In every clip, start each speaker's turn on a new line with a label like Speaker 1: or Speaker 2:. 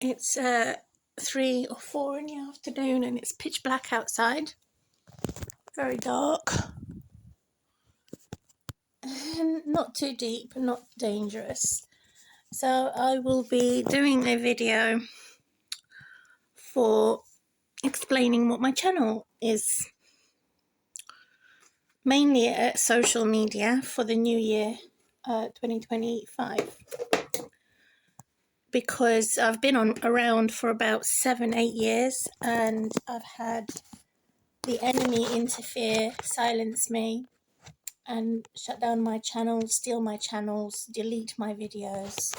Speaker 1: It's 3 or 4 in the afternoon and it's pitch black outside. Very dark. And not too deep, not dangerous. So I will be doing a video for explaining what my channel is. Mainly at social media for the new year 2025. Because I've been around for about 7-8 years and I've had the enemy interfere, silence me and shut down my channels, steal my channels, delete my videos.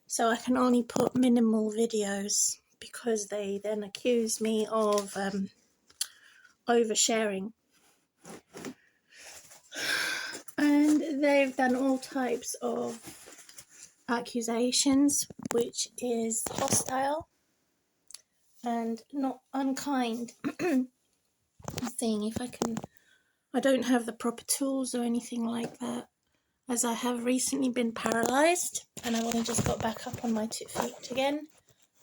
Speaker 1: So I can only put minimal videos because they then accuse me of oversharing. And they've done all types of accusations, which is hostile and not unkind. Seeing if I don't have the proper tools or anything like that, as I have recently been paralysed and I've only just got back up on my 2 feet again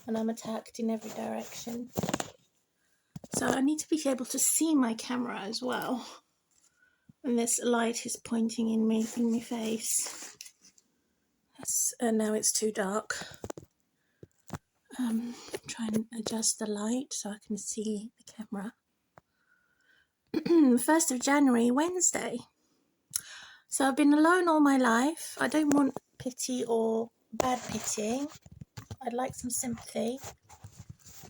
Speaker 1: and I'm attacked in every direction. So I need to be able to see my camera as well. And this light is pointing in my face. Now it's too dark. Try and adjust the light so I can see the camera. 1st of January, Wednesday. So I've been alone all my life. I don't want pity or bad pitying. I'd like some sympathy.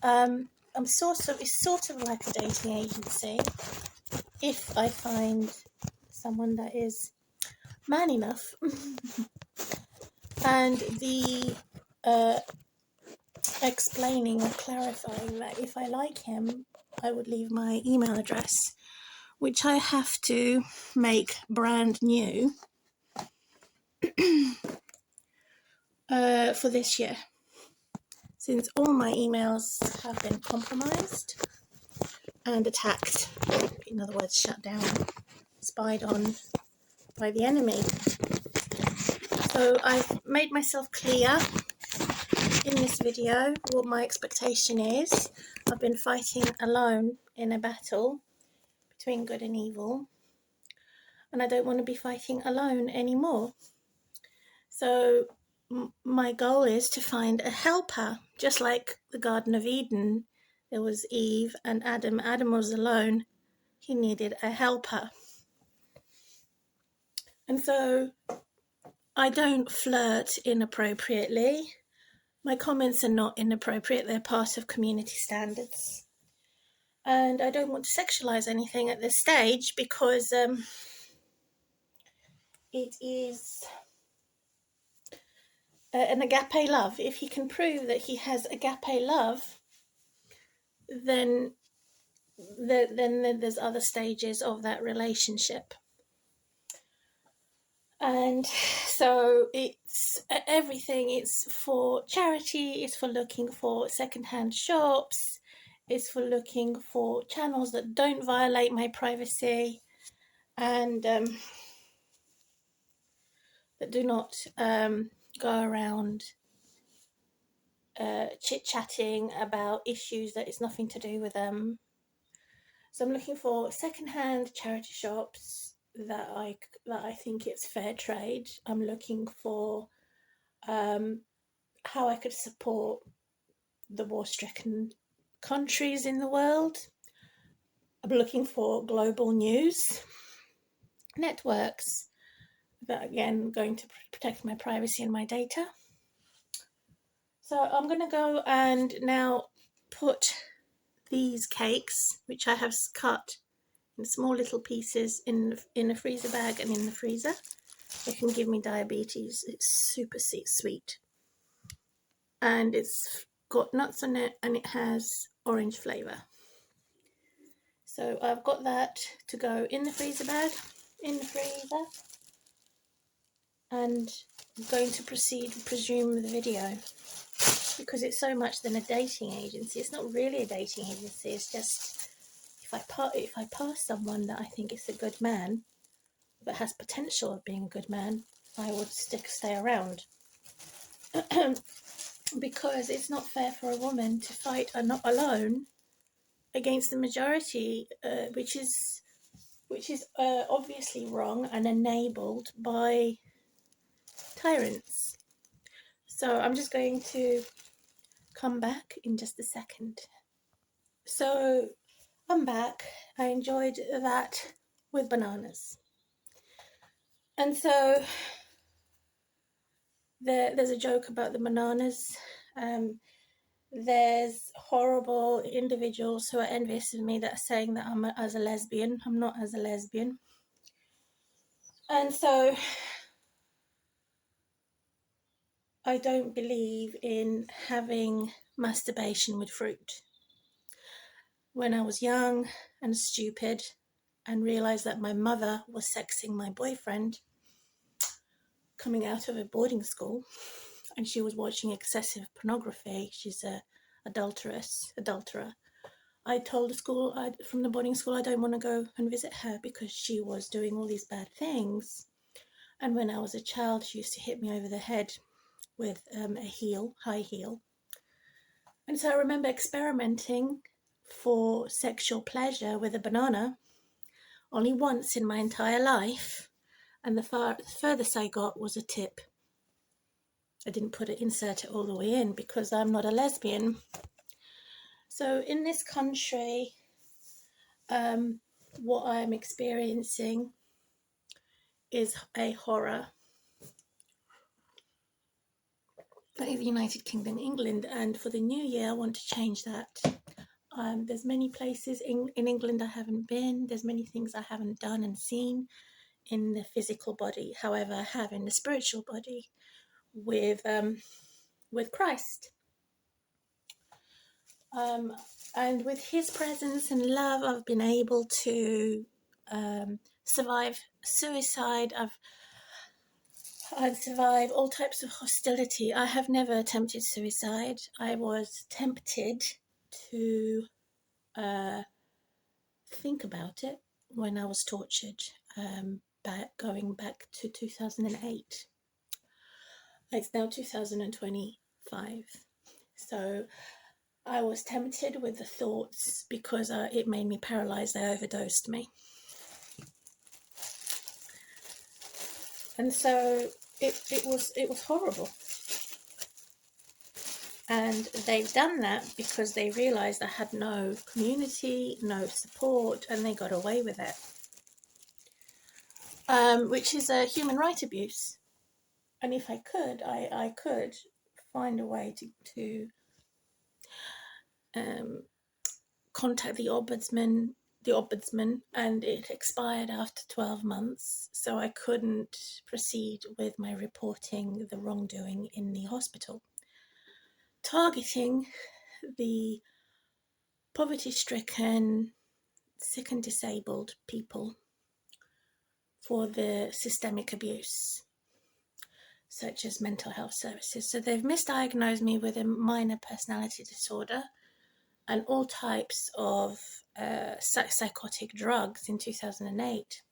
Speaker 1: It's sort of like a dating agency. If I find someone that is man enough. And the explaining or clarifying that if I like him, I would leave my email address, which I have to make brand new for this year, since all my emails have been compromised and attacked, in other words shut down, spied on by the enemy. So I've made myself clear in this video what my expectation is. I've been fighting alone in a battle between good and evil, and I don't want to be fighting alone anymore. So my goal is to find a helper, just like the Garden of Eden. There was Eve and Adam. Adam was alone. He needed a helper. And so I don't flirt inappropriately. My comments are not inappropriate. They're part of community standards. And I don't want to sexualize anything at this stage because it is an agape love. If he can prove that he has agape love, then there's other stages of that relationship. And so it's everything. It's for charity, it's for looking for secondhand shops, it's for looking for channels that don't violate my privacy and that do not go around chit-chatting about issues that is nothing to do with them. So I'm looking for secondhand charity shops that I think it's fair trade. I'm looking for how I could support the war-stricken countries in the world. I'm looking for global news networks that, again, going to protect my privacy and my data. So I'm going to go and now put these cakes, which I have cut in small little pieces, in a freezer bag and in the freezer. It can give me diabetes. It's super sweet. And it's got nuts on it and it has orange flavour. So I've got that to go in the freezer bag, in the freezer. And I'm going to resume the video. Because it's so much than a dating agency. It's not really a dating agency. It's just if I pass someone that I think is a good man, that has potential of being a good man, I would stay around. because it's not fair for a woman to fight not alone against the majority, which is obviously wrong and enabled by tyrants. So I'm just going to come back in just a second. So I'm back. I enjoyed that with bananas. And so there's a joke about the bananas. There's horrible individuals who are envious of me that are saying that I'm as a lesbian. I'm not as a lesbian. And so I don't believe in having masturbation with fruit. When I was young and stupid and realised that my mother was sexing my boyfriend coming out of a boarding school, and she was watching excessive pornography, she's a adulterer. I told the school, from the boarding school, I don't want to go and visit her because she was doing all these bad things. And when I was a child, she used to hit me over the head with a high heel. And so I remember experimenting for sexual pleasure with a banana only once in my entire life, and the furthest I got was a tip. I didn't insert it all the way in because I'm not a lesbian. So in this country, what I'm experiencing is a horror. That is the United Kingdom, England, and for the new year I want to change that. There's many places in England I haven't been. There's many things I haven't done and seen in the physical body. However, I have in the spiritual body with Christ. And with his presence and love, I've been able to survive suicide. I've survived all types of hostility. I have never attempted suicide. I was tempted to think about it when I was tortured, going back to 2008. It's now 2025. So I was tempted with the thoughts because it made me paralyzed. They overdosed me. And so it was horrible. And they've done that because they realized I had no community, no support, and they got away with it. Which is a human right abuse. And if I could, I could find a way to contact the ombudsman, and it expired after 12 months, so I couldn't proceed with my reporting the wrongdoing in the hospital, targeting the poverty-stricken, sick and disabled people for the systemic abuse, such as mental health services. So they've misdiagnosed me with a minor personality disorder and all types of psychotic drugs in 2008.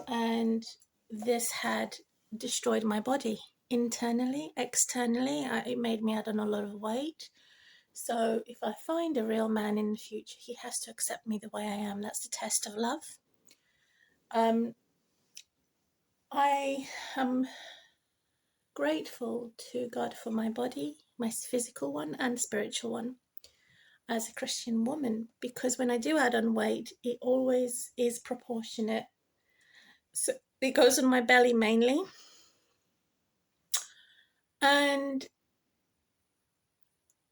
Speaker 1: And this had destroyed my body internally, externally. It made me add on a lot of weight. So if I find a real man in the future, he has to accept me the way I am. That's the test of love. I am grateful to God for my body, my physical one and spiritual one, as a Christian woman, because when I do add on weight, it always is proportionate. So it goes on my belly mainly, and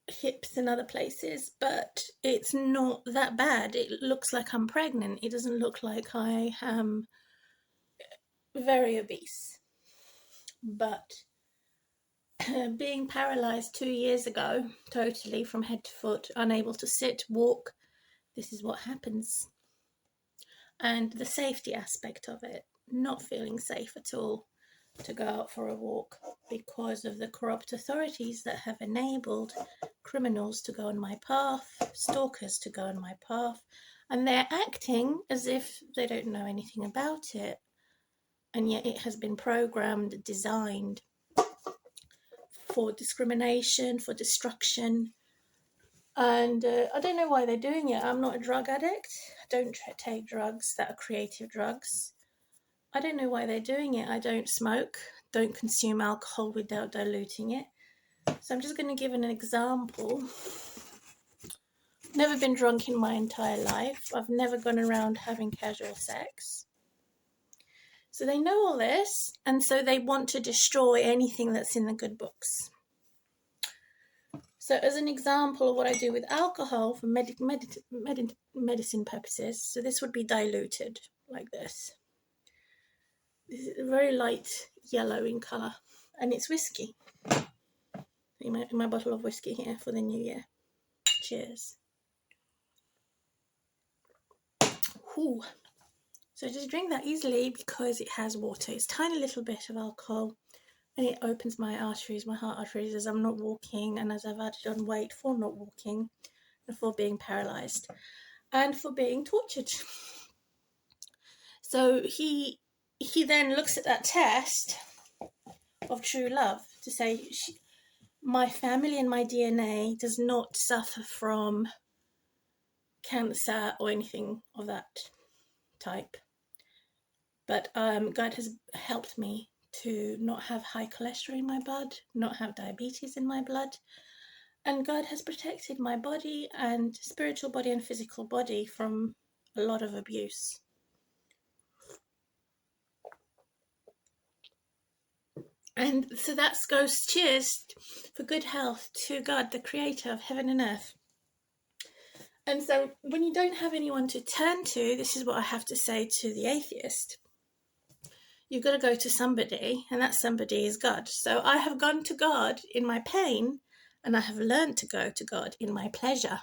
Speaker 1: hips and other places, but it's not that bad. It looks like I'm pregnant. It doesn't look like I am very obese. But being paralyzed 2 years ago, totally from head to foot, unable to sit, walk, this is what happens. And the safety aspect of it, not feeling safe at all to go out for a walk because of the corrupt authorities that have enabled criminals to go on my path, stalkers to go on my path, and they're acting as if they don't know anything about it, and yet it has been programmed, designed for discrimination, for destruction. And I don't know why they're doing it. I'm not a drug addict. I don't take drugs that are creative drugs. I don't know why they're doing it. I don't smoke, don't consume alcohol without diluting it. So I'm just going to give an example. Never been drunk in my entire life. I've never gone around having casual sex. So they know all this, and so they want to destroy anything that's in the good books. So as an example of what I do with alcohol for medicine purposes, so this would be diluted like this. This is very light yellow in colour, and it's whiskey. In my bottle of whiskey here for the new year. Cheers. Ooh. So just drink that easily because it has water. It's a tiny little bit of alcohol. And it opens my arteries, my heart arteries, as I'm not walking and as I've added on weight for not walking and for being paralysed and for being tortured. So he then looks at that test of true love to say, my family and my DNA does not suffer from cancer or anything of that type. But God has helped me to not have high cholesterol in my blood, not have diabetes in my blood. And God has protected my body and spiritual body and physical body from a lot of abuse. And so that goes cheers for good health to God, the creator of heaven and earth. And so when you don't have anyone to turn to, this is what I have to say to the atheist. You've got to go to somebody, and that somebody is God. So I have gone to God in my pain, and I have learned to go to God in my pleasure.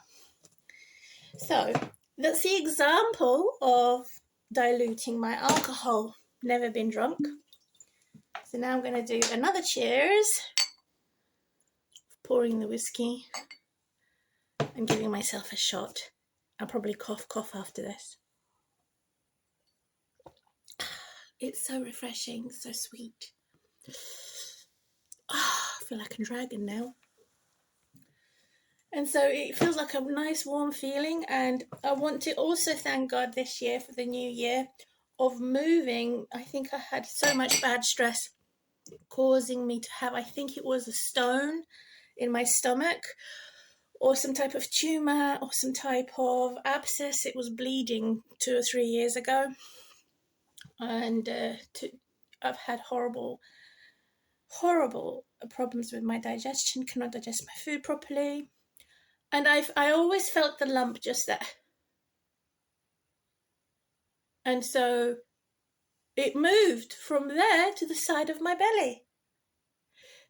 Speaker 1: So that's the example of diluting my alcohol. Never been drunk. So now I'm going to do another cheers. Pouring the whiskey and giving myself a shot. I'll probably cough after this. It's so refreshing, so sweet. I feel like a dragon now. And so it feels like a nice warm feeling, and I want to also thank God this year for the new year of moving. I think I had so much bad stress causing me to have, I think it was a stone in my stomach or some type of tumour or some type of abscess. It was bleeding 2 or 3 years ago, and I've had horrible problems with my digestion, cannot digest my food properly. And I always felt the lump just there. And so it moved from there to the side of my belly.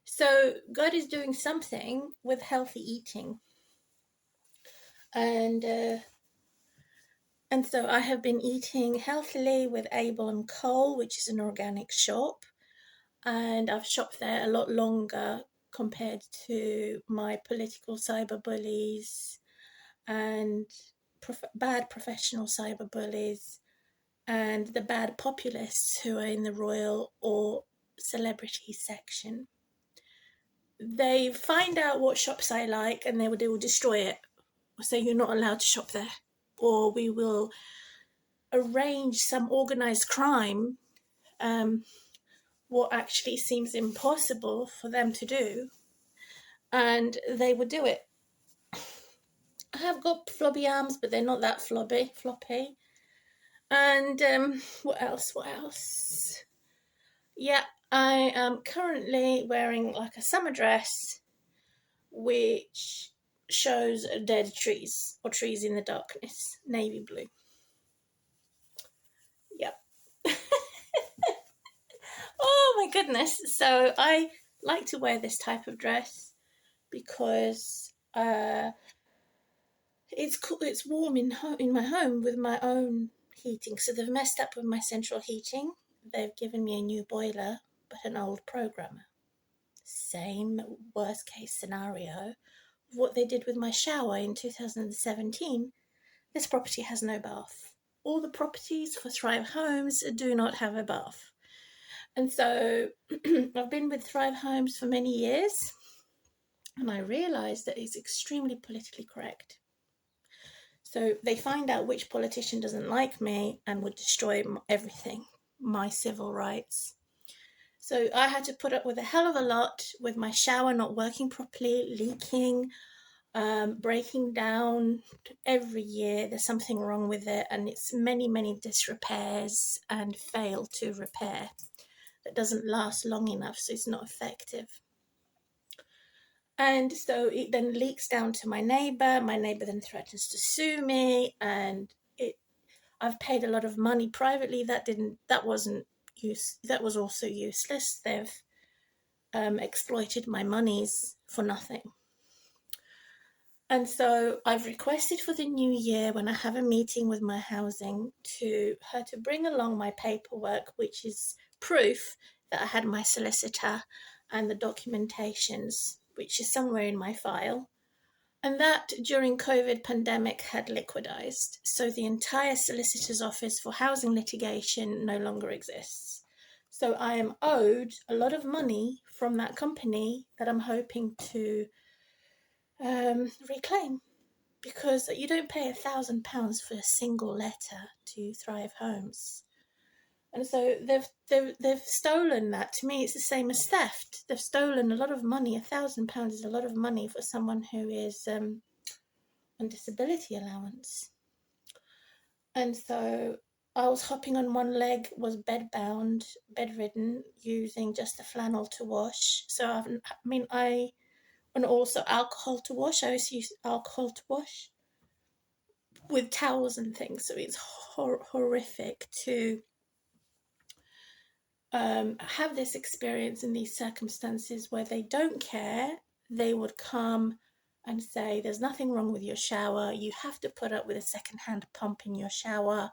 Speaker 1: So God is doing something with healthy eating. And so I have been eating healthily with Abel and Cole, which is an organic shop. And I've shopped there a lot longer compared to my political cyberbullies and bad professional cyberbullies and the bad populists who are in the royal or celebrity section. They find out what shops I like and they will destroy it. Or say you're not allowed to shop there. Or we will arrange some organised crime, what actually seems impossible for them to do, and they would do it. I have got floppy arms, but they're not that floppy. And what else? Yeah, I am currently wearing like a summer dress which shows dead trees or trees in the darkness, navy blue. Yep. Oh my goodness. So I like to wear this type of dress because it's warm in my home with my own heating. So they've messed up with my central heating. They've given me a new boiler, but an old programmer. Same worst case scenario of what they did with my shower in 2017. This property has no bath. All the properties for Thrive Homes do not have a bath. And so I've been with Thrive Homes for many years. And I realised that it's extremely politically correct. So they find out which politician doesn't like me and would destroy everything, my civil rights. So I had to put up with a hell of a lot, with my shower not working properly, leaking, breaking down every year. There's something wrong with it, and it's many, many disrepairs and fail to repair. That doesn't last long enough, so it's not effective. And so it then leaks down to my neighbor. My neighbor then threatens to sue me, and I've paid a lot of money privately. That was also useless. They've exploited my monies for nothing. And so I've requested for the new year, when I have a meeting with my housing, her to bring along my paperwork, which is proof that I had my solicitor, and the documentations, which is somewhere in my file. And that during COVID pandemic had liquidized. So the entire solicitor's office for housing litigation no longer exists. So I am owed a lot of money from that company that I'm hoping to reclaim, because you don't pay £1,000 for a single letter to Thrive Homes. And so they've stolen that. To me, it's the same as theft. They've stolen a lot of money. £1,000 is a lot of money for someone who is on disability allowance. And so I was hopping on one leg, was bedbound, bedridden, using just a flannel to wash. So and also alcohol to wash. I always use alcohol to wash with towels and things. So it's horrific to have this experience in these circumstances where they don't care. They would come and say, there's nothing wrong with your shower. You have to put up with a second-hand pump in your shower.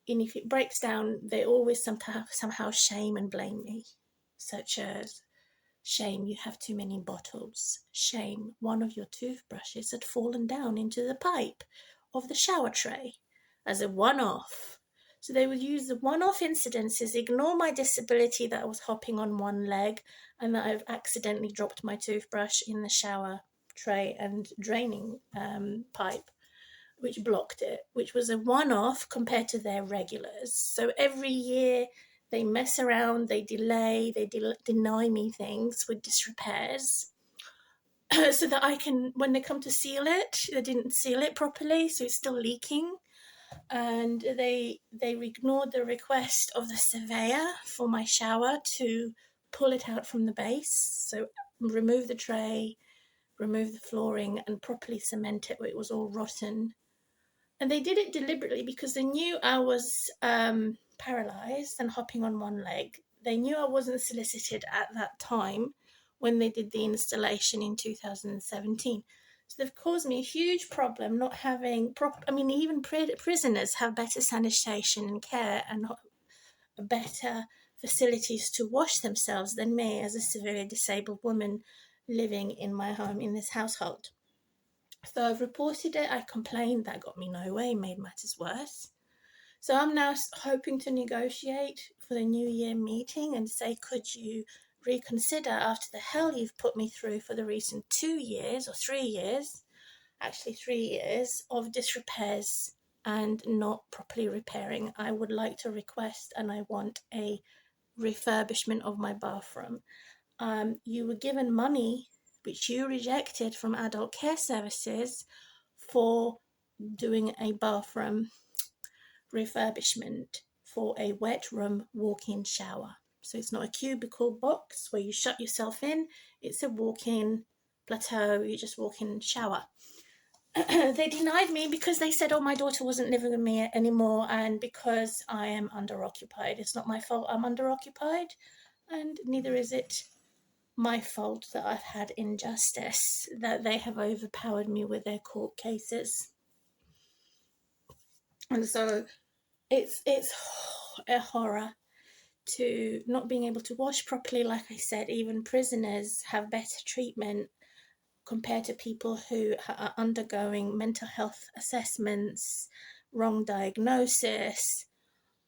Speaker 1: And if it breaks down, they always somehow shame and blame me, such as, shame, you have too many bottles. Shame, one of your toothbrushes had fallen down into the pipe of the shower tray as a one-off. So they would use the one-off incidences, ignore my disability, that I was hopping on one leg and that I've accidentally dropped my toothbrush in the shower tray and draining pipe, which blocked it, which was a one-off compared to their regulars. So every year they mess around, they delay, they deny me things with disrepairs so that I can, when they come to seal it, they didn't seal it properly, so it's still leaking. And they ignored the request of the surveyor for my shower to pull it out from the base, so remove the tray, remove the flooring, and properly cement it where it was all rotten. And they did it deliberately because they knew I was paralysed and hopping on one leg. They knew I wasn't solicited at that time when they did the installation in 2017. So they've caused me a huge problem not having even prisoners have better sanitation and care and better facilities to wash themselves than me as a severely disabled woman living in my home in this household. So I've reported it, I complained, that got me nowhere, made matters worse. So I'm now hoping to negotiate for the New Year meeting and say, could you reconsider after the hell you've put me through for the recent 2 years or 3 years, actually 3 years of disrepairs and not properly repairing. I would like to request and I want a refurbishment of my bathroom. You were given money which you rejected from adult care services for doing a bathroom refurbishment for a wet room walk-in shower. So it's not a cubicle box where you shut yourself in, it's a walk-in plateau, you just walk in and shower. They denied me because they said, my daughter wasn't living with me anymore, and because I am under-occupied. It's not my fault I'm under-occupied, and neither is it my fault that I've had injustice, that they have overpowered me with their court cases. And so it's a horror to not being able to wash properly. Like I said, even prisoners have better treatment compared to people who are undergoing mental health assessments, wrong diagnosis,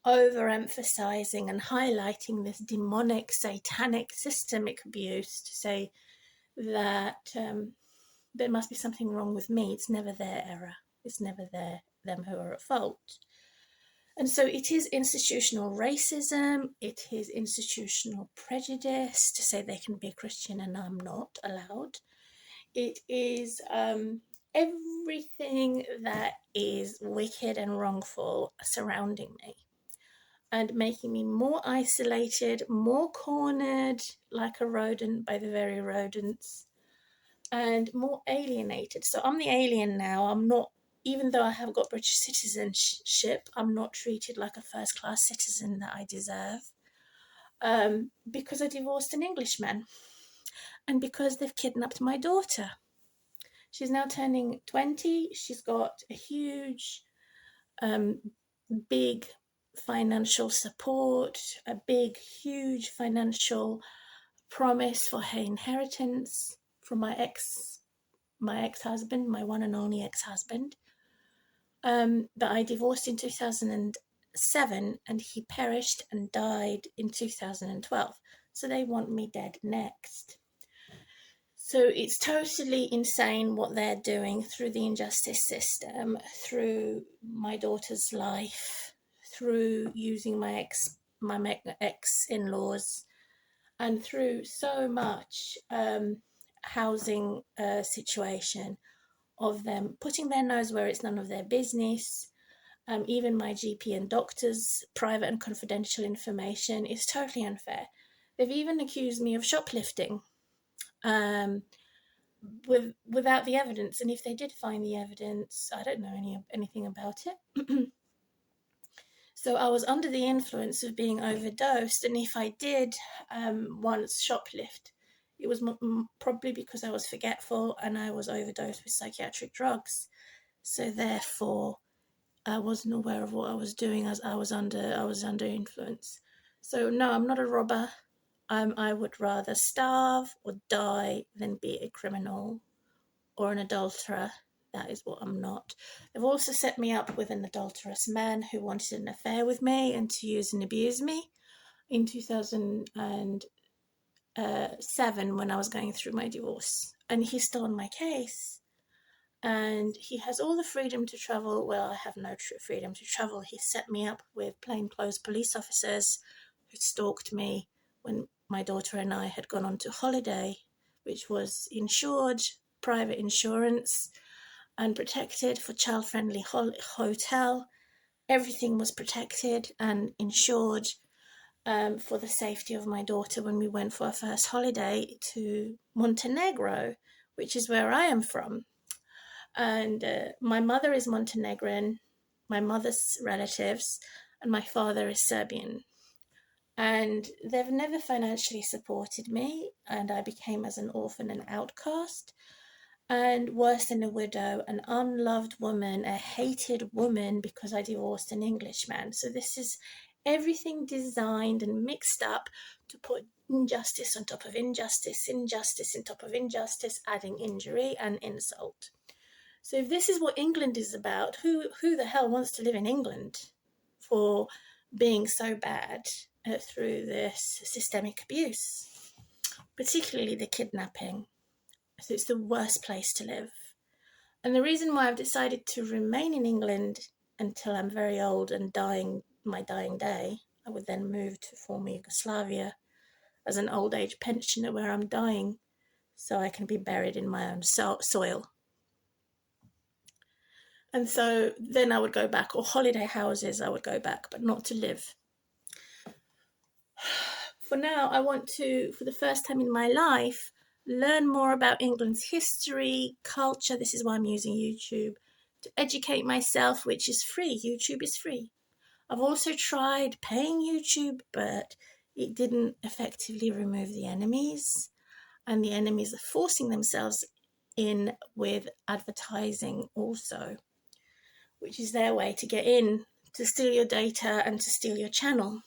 Speaker 1: overemphasizing and highlighting this demonic, satanic, systemic abuse to say that there must be something wrong with me. It's never their error. It's never them who are at fault. And so it is institutional racism, it is institutional prejudice to say they can be a Christian and I'm not allowed. It is everything that is wicked and wrongful surrounding me and making me more isolated, more cornered like a rodent by the very rodents, and more alienated. So I'm the alien now. I'm not, even though I have got British citizenship, I'm not treated like a first-class citizen that I deserve, because I divorced an Englishman and because they've kidnapped my daughter. She's now turning 20. She's got a huge, big financial support, a big, huge financial promise for her inheritance from my ex-husband, my one and only ex-husband, that I divorced in 2007, and he perished and died in 2012. So they want me dead next. So it's totally insane what they're doing through the injustice system, through my daughter's life, through using my ex-in-laws, and through so much housing situation of them putting their nose where it's none of their business. Even my GP and doctor's private and confidential information is totally unfair. They've even accused me of shoplifting without the evidence. And if they did find the evidence, I don't know anything about it. So I was under the influence of being overdosed. And if I did once shoplift, it was probably because I was forgetful and I was overdosed with psychiatric drugs. So therefore, I wasn't aware of what I was doing as I was under influence. So no, I'm not a robber. I would rather starve or die than be a criminal or an adulterer. That is what I'm not. They've also set me up with an adulterous man who wanted an affair with me and to use and abuse me in 2007 when I was going through my divorce. And he's still on my case. And he has all the freedom to travel. Well, I have no freedom to travel. He set me up with plainclothes police officers who stalked me when my daughter and I had gone on to holiday, which was insured, private insurance, and protected for child-friendly hotel. Everything was protected and insured for the safety of my daughter when we went for our first holiday to Montenegro, which is where I am from. And my mother is Montenegrin, my mother's relatives, and my father is Serbian. And they've never financially supported me, and I became as an orphan and outcast. And worse than a widow, an unloved woman, a hated woman because I divorced an Englishman. So this is everything designed and mixed up to put injustice on top of injustice, injustice on top of injustice, adding injury and insult. So if this is what England is about, who the hell wants to live in England for being so bad through this systemic abuse, particularly the kidnapping? So it's the worst place to live. And the reason why I've decided to remain in England until I'm very old and my dying day, I would then move to former Yugoslavia as an old age pensioner where I'm dying so I can be buried in my own soil. And so then I would go back, or holiday houses I would go back, but not to live. For now, I want to, for the first time in my life, learn more about England's history, culture. This is why I'm using YouTube, to educate myself, which is free. YouTube is free. I've also tried paying YouTube, but it didn't effectively remove the enemies. And the enemies are forcing themselves in with advertising also, which is their way to get in, to steal your data and to steal your channel,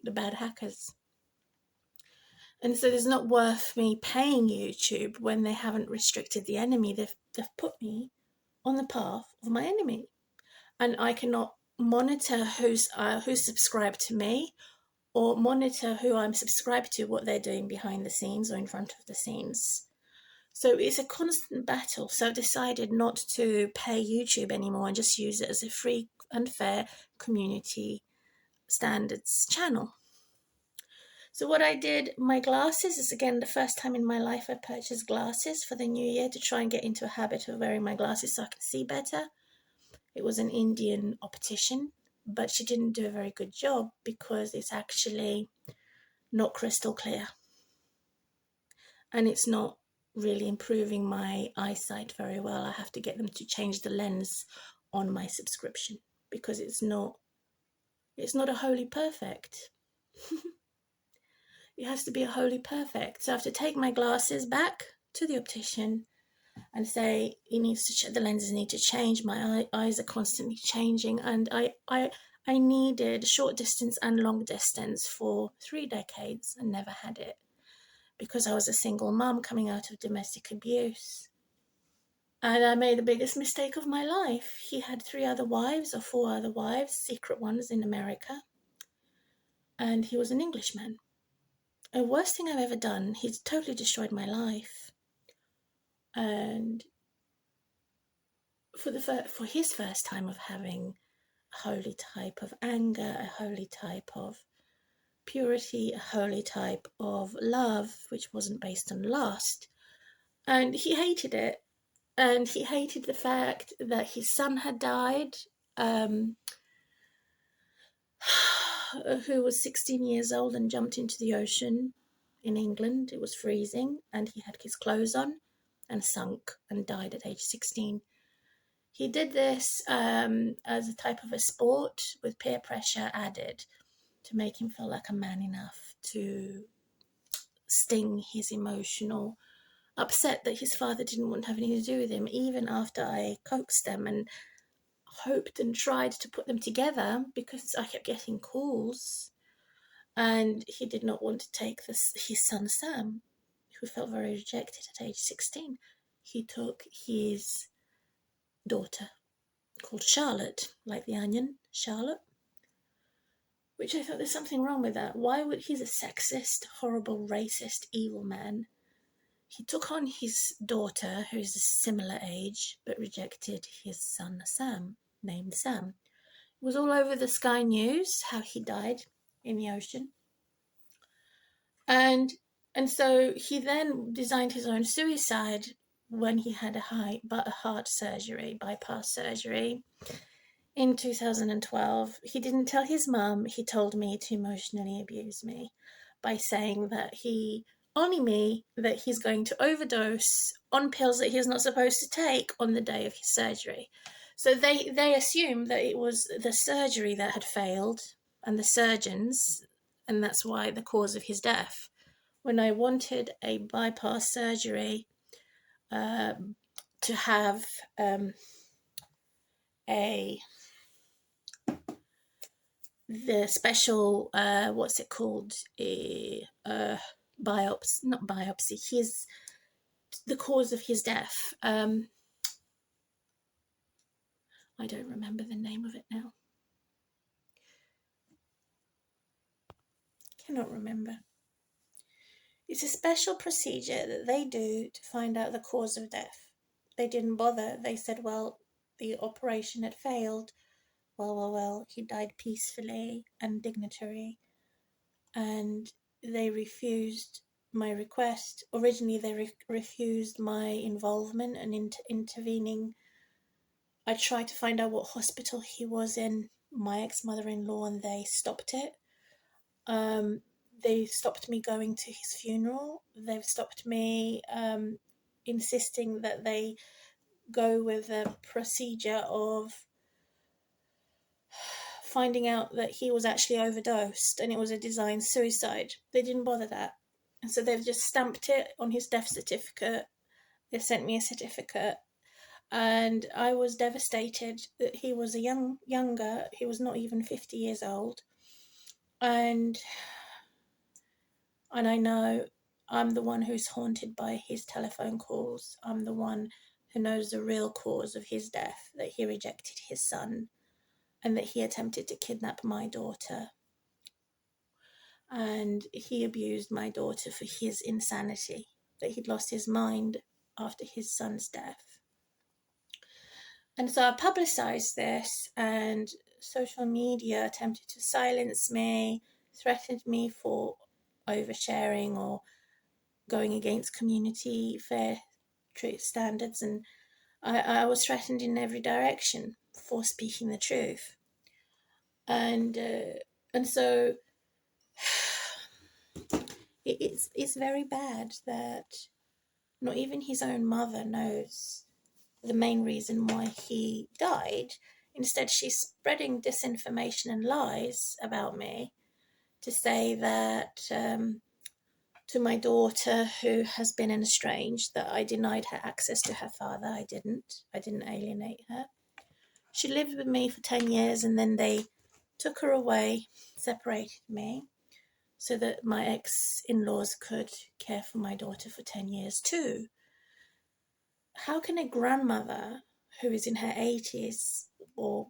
Speaker 1: the bad hackers. And so it's not worth me paying YouTube when they haven't restricted the enemy. They've put me on the path of my enemy. And I cannot monitor who's subscribed to me, or monitor who I'm subscribed to, what they're doing behind the scenes or in front of the scenes. So it's a constant battle. So I've decided not to pay YouTube anymore and just use it as a free and fair community standards channel. So what I did, my glasses is again the first time in my life I purchased glasses for the new year to try and get into a habit of wearing my glasses so I can see better. It was an Indian optician, but she didn't do a very good job because it's actually not crystal clear. And it's not really improving my eyesight very well. I have to get them to change the lens on my subscription because it's not a wholly perfect. It has to be a wholly perfect. So I have to take my glasses back to the optician and say the lenses need to change. My eyes are constantly changing, and I needed short distance and long distance for 3 decades and never had it because I was a single mum coming out of domestic abuse. And I made the biggest mistake of my life. He had 3 other wives or 4 other wives, secret ones in America, and he was an Englishman. The worst thing I've ever done. He's totally destroyed my life. And for his first time of having a holy type of anger, a holy type of purity, a holy type of love, which wasn't based on lust. And he hated it. And he hated the fact that his son had died, who was 16 years old and jumped into the ocean in England. It was freezing, and he had his clothes on and sunk and died at age 16. He did this as a type of a sport with peer pressure added to make him feel like a man enough to sting his emotional upset that his father didn't want to have anything to do with him, even after I coaxed them and hoped and tried to put them together because I kept getting calls. And he did not want to take his son Sam, who felt very rejected at age 16. He took his daughter, called Charlotte, like the onion, Charlotte, which I thought there's something wrong with that. Why would he's a sexist, horrible, racist, evil man? He took on his daughter, who is a similar age, but rejected his son Sam, named Sam. It was all over the Sky News how he died in the ocean. And so he then designed his own suicide when he had a heart surgery, bypass surgery, in 2012. He didn't tell his mum. He told me to emotionally abuse me by saying that he's going to overdose on pills that he's not supposed to take on the day of his surgery. So they assumed that it was the surgery that had failed and the surgeons, and that's why the cause of his death. When I wanted a bypass surgery to have the special what's it called, biopsy, not biopsy, the cause of his death, I don't remember the name of it now, cannot remember. It's a special procedure that they do to find out the cause of death. They didn't bother. They said, well, the operation had failed. Well, he died peacefully and dignitary. And they refused my request. Originally, they refused my involvement and intervening. I tried to find out what hospital he was in, my ex-mother-in-law, and they stopped it. They stopped me going to his funeral. They've stopped me insisting that they go with a procedure of finding out that he was actually overdosed and it was a designed suicide. They didn't bother that. And so they've just stamped it on his death certificate. They sent me a certificate. And I was devastated that he was younger. He was not even 50 years old. And I know I'm the one who's haunted by his telephone calls. I'm the one who knows the real cause of his death, that he rejected his son and that he attempted to kidnap my daughter. And he abused my daughter for his insanity, that he'd lost his mind. after his son's death. And so I publicised this, and social media attempted to silence me, threatened me for oversharing or going against community fair trade standards, and I was threatened in every direction for speaking the truth. And so it's very bad that not even his own mother knows the main reason why he died. Instead, she's spreading disinformation and lies about me to say that to my daughter, who has been estranged, that I denied her access to her father. I didn't alienate her. She lived with me for 10 years, and then they took her away, separated me, so that my ex-in-laws could care for my daughter for 10 years too. How can a grandmother who is in her 80s, or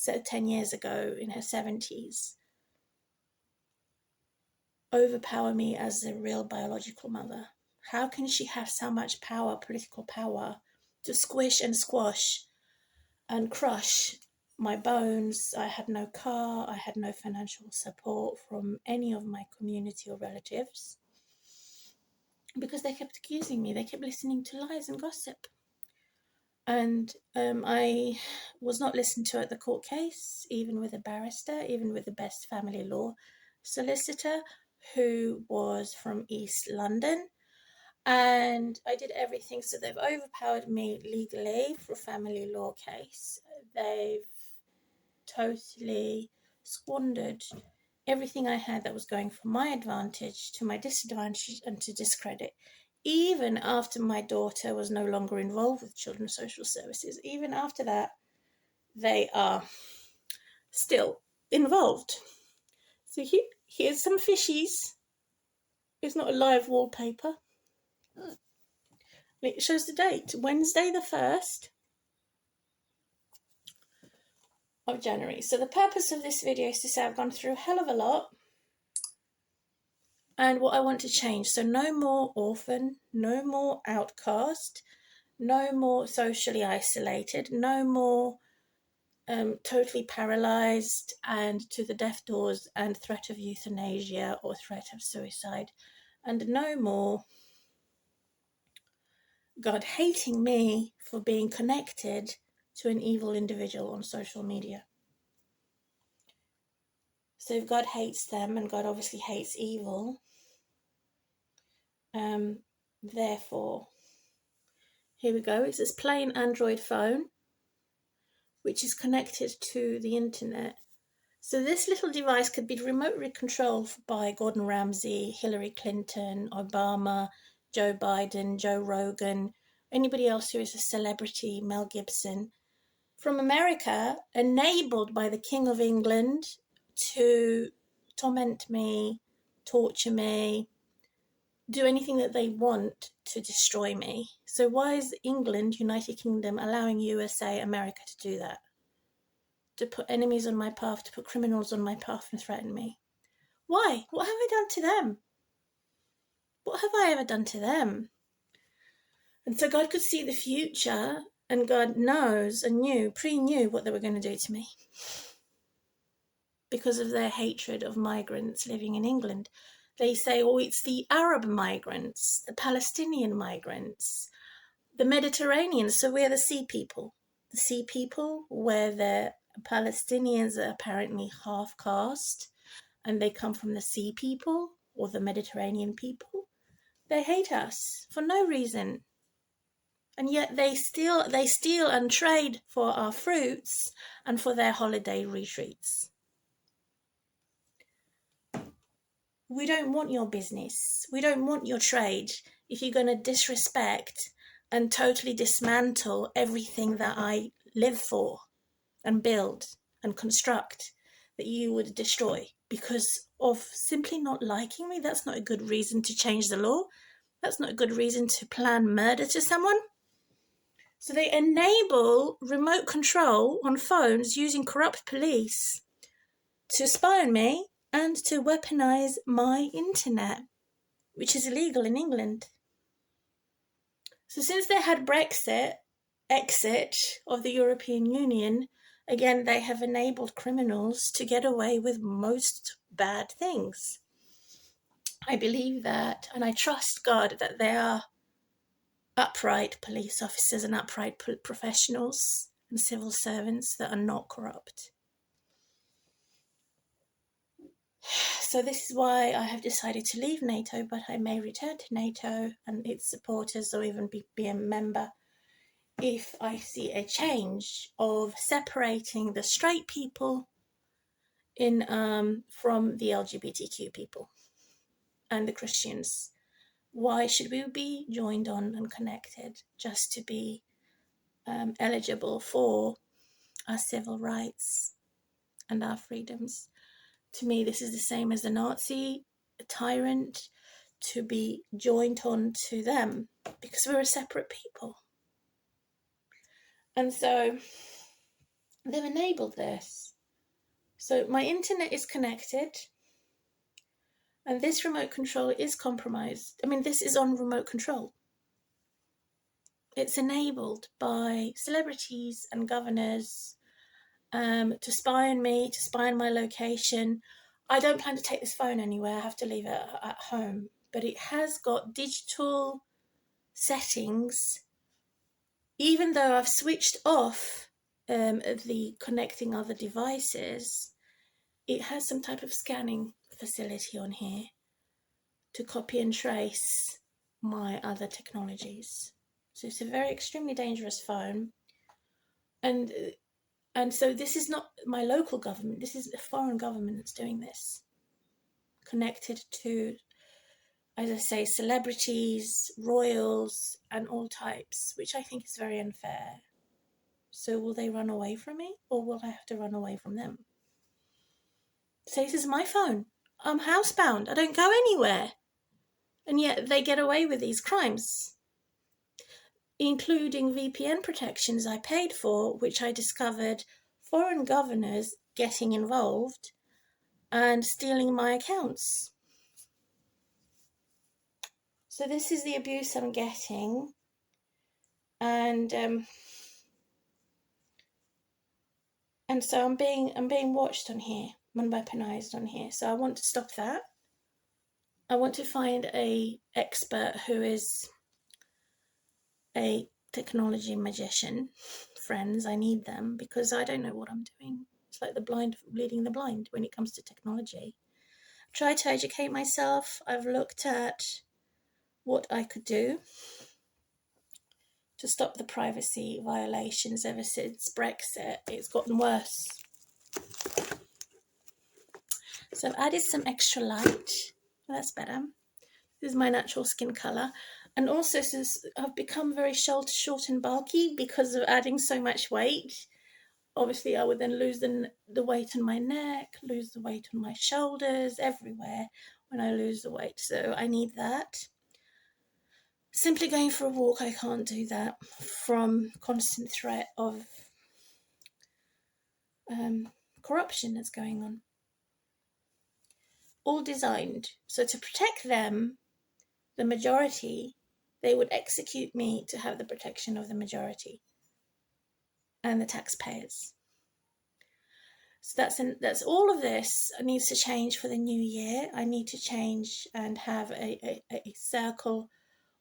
Speaker 1: 10 years ago in her 70s, overpower me as a real biological mother? How can she have so much power, political power, to squish and squash and crush my bones? I had no car, I had no financial support from any of my community or relatives, because they kept accusing me, they kept listening to lies and gossip. And I was not listened to at the court case, even with a barrister, even with the best family law solicitor, who was from East London. And I did everything. So they've overpowered me legally for a family law case. They've totally squandered everything I had that was going for my advantage to my disadvantage and to discredit. Even after my daughter was no longer involved with Children's Social Services, even after that, they are still involved. So here's some fishies. It's not a live wallpaper. It shows the date, Wednesday the 1st of January. So the purpose of this video is to say I've gone through a hell of a lot, and what I want to change. So no more orphan, no more outcast, no more socially isolated, no more totally paralysed and to the death doors and threat of euthanasia or threat of suicide, and no more God hating me for being connected to an evil individual on social media. So if God hates them, and God obviously hates evil, therefore, here we go. It's this plain Android phone, which is connected to the internet. So this little device could be remotely controlled by Gordon Ramsay, Hillary Clinton, Obama, Joe Biden, Joe Rogan, anybody else who is a celebrity, Mel Gibson, from America, enabled by the King of England to torment me, torture me, do anything that they want to destroy me. So why is England, United Kingdom, allowing USA, America to do that? To put enemies on my path, to put criminals on my path and threaten me? Why? What have I done to them? What have I ever done to them? And so God could see the future, and God knows and pre-knew what they were going to do to me because of their hatred of migrants living in England. They say, oh, it's the Arab migrants, the Palestinian migrants, the Mediterranean. So we're the sea people. The sea people, where the Palestinians are apparently half caste and they come from the sea people or the Mediterranean people. They hate us for no reason. And yet they steal and trade for our fruits and for their holiday retreats. We don't want your business. We don't want your trade if you're going to disrespect and totally dismantle everything that I live for and build and construct, that you would destroy because of simply not liking me. That's not a good reason to change the law. That's not a good reason to plan murder to someone. So they enable remote control on phones using corrupt police to spy on me and to weaponize my internet, which is illegal in England. So since they had Brexit, exit of the European Union, again, they have enabled criminals to get away with most bad things. I believe that, and I trust God that they are upright police officers and upright professionals and civil servants that are not corrupt. So this is why I have decided to leave NATO, but I may return to NATO and its supporters, or even be a member, if I see a change of separating the straight people from the LGBTQ people and the Christians. Why should we be joined on and connected just to be eligible for our civil rights and our freedoms? To me, this is the same as the Nazi, a tyrant, to be joined on to them, because we're a separate people. And so they've enabled this. So my internet is connected, and this remote control is compromised. I mean, this is on remote control. It's enabled by celebrities and governors to spy on me, to spy on my location. I don't plan to take this phone anywhere. I have to leave it at home. But it has got digital settings, even though I've switched off the connecting other devices. It has some type of scanning facility on here to copy and trace my other technologies. So it's a very extremely dangerous phone. And so this is not my local government. This is a foreign government that's doing this, connected to, as I say, celebrities, royals, and all types, which I think is very unfair. So will they run away from me, or will I have to run away from them? Say, this is my phone. I'm housebound. I don't go anywhere. And yet they get away with these crimes, including VPN protections I paid for, which I discovered foreign governors getting involved and stealing my accounts. So this is the abuse I'm getting, and so I'm being watched on here, I'm weaponized on here. So I want to stop that. I want to find a expert who is a technology magician. Friends, I need them, because I don't know what I'm doing. It's like the blind leading the blind when it comes to technology. I've tried to educate myself. I've looked at what I could do to stop the privacy violations. Ever since Brexit, it's gotten worse. So I've added some extra light. That's better. This is my natural skin colour. And also, since I've become very short and bulky because of adding so much weight, obviously I would then lose the weight on my neck, lose the weight on my shoulders, everywhere when I lose the weight. So I need that. Simply going for a walk, I can't do that from constant threat of corruption that's going on. All designed so to protect them, the majority. They would execute me to have the protection of the majority and the taxpayers. So that's all of this needs to change for the new year. I need to change and have a circle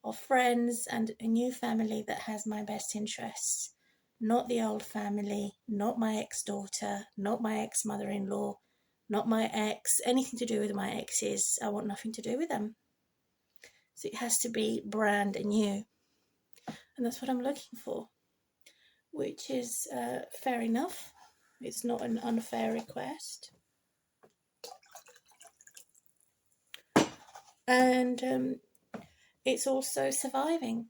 Speaker 1: of friends and a new family that has my best interests. Not the old family, not my ex-daughter, not my ex-mother-in-law, not my ex, anything to do with my exes. I want nothing to do with them. So it has to be brand new. And that's what I'm looking for, which is fair enough. It's not an unfair request. And it's also surviving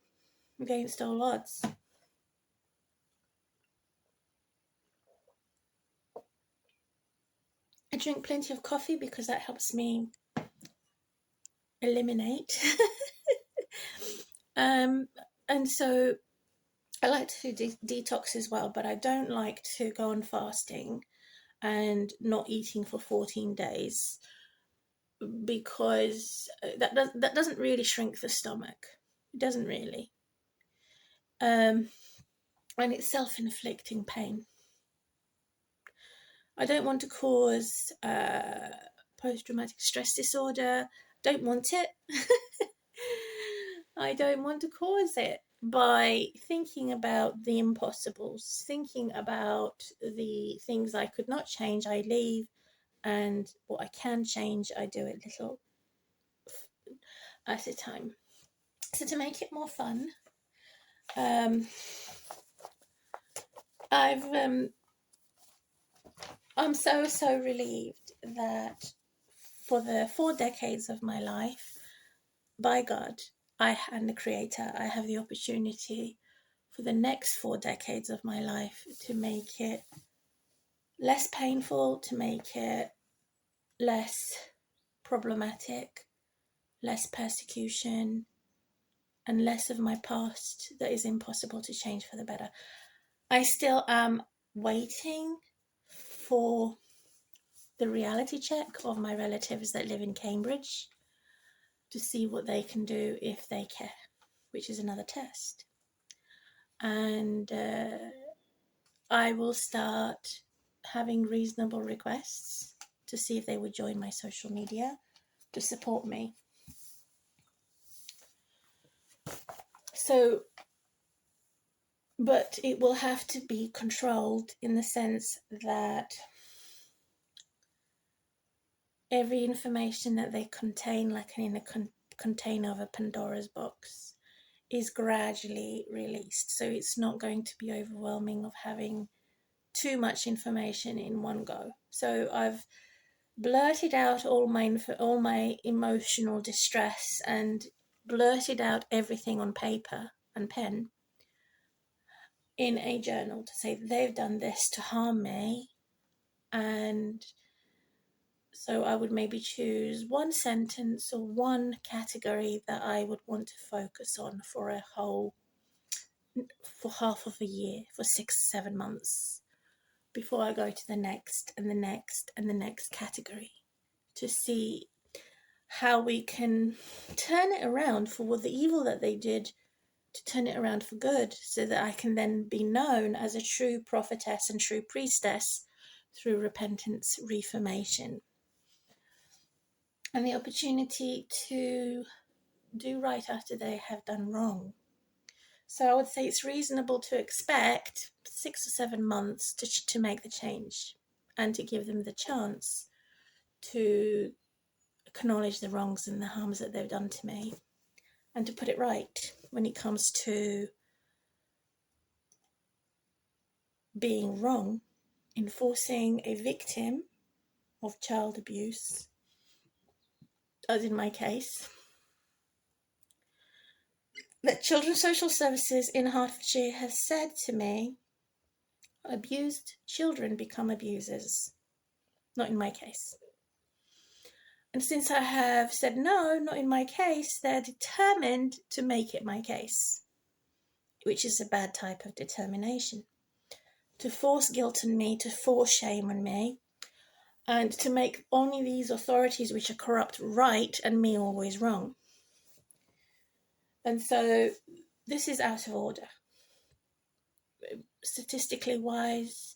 Speaker 1: against all odds. I drink plenty of coffee because that helps me eliminate. And so I like to detox as well, but I don't like to go on fasting and not eating for 14 days, because that doesn't really shrink the stomach. It doesn't really. and it's self-inflicting pain. I don't want to cause post-traumatic stress disorder. Don't want it. I don't want to cause it by thinking about the impossibles, thinking about the things I could not change, I leave, and what I can change, I do it little at a time. So to make it more fun, I'm so relieved that for the 4 decades of my life, by God, I and the Creator, I have the opportunity for the next 4 decades of my life to make it less painful, to make it less problematic, less persecution, and less of my past that is impossible to change for the better. I still am waiting for the reality check of my relatives that live in Cambridge to see what they can do if they care, which is another test. And I will start having reasonable requests to see if they would join my social media to support me. So, but it will have to be controlled in the sense that every information that they contain, like in a container of a Pandora's box, is gradually released. So it's not going to be overwhelming of having too much information in one go. So I've blurted out all my emotional distress and blurted out everything on paper and pen in a journal to say they've done this to harm me, and so I would maybe choose one sentence or one category that I would want to focus on for half of a year, for 6-7 months, before I go to the next and the next and the next category, to see how we can turn it around for the evil that they did, to turn it around for good, so that I can then be known as a true prophetess and true priestess through repentance, reformation, and the opportunity to do right after they have done wrong. So I would say it's reasonable to expect 6 or 7 months to make the change, and to give them the chance to acknowledge the wrongs and the harms that they've done to me, and to put it right when it comes to being wrong in forcing a victim of child abuse, as in my case, that Children's Social Services in Hertfordshire has said to me, abused children become abusers. Not in my case. And since I have said no, not in my case, they're determined to make it my case, which is a bad type of determination. To force guilt on me, to force shame on me, and to make only these authorities which are corrupt right and me always wrong. And so this is out of order. Statistically wise,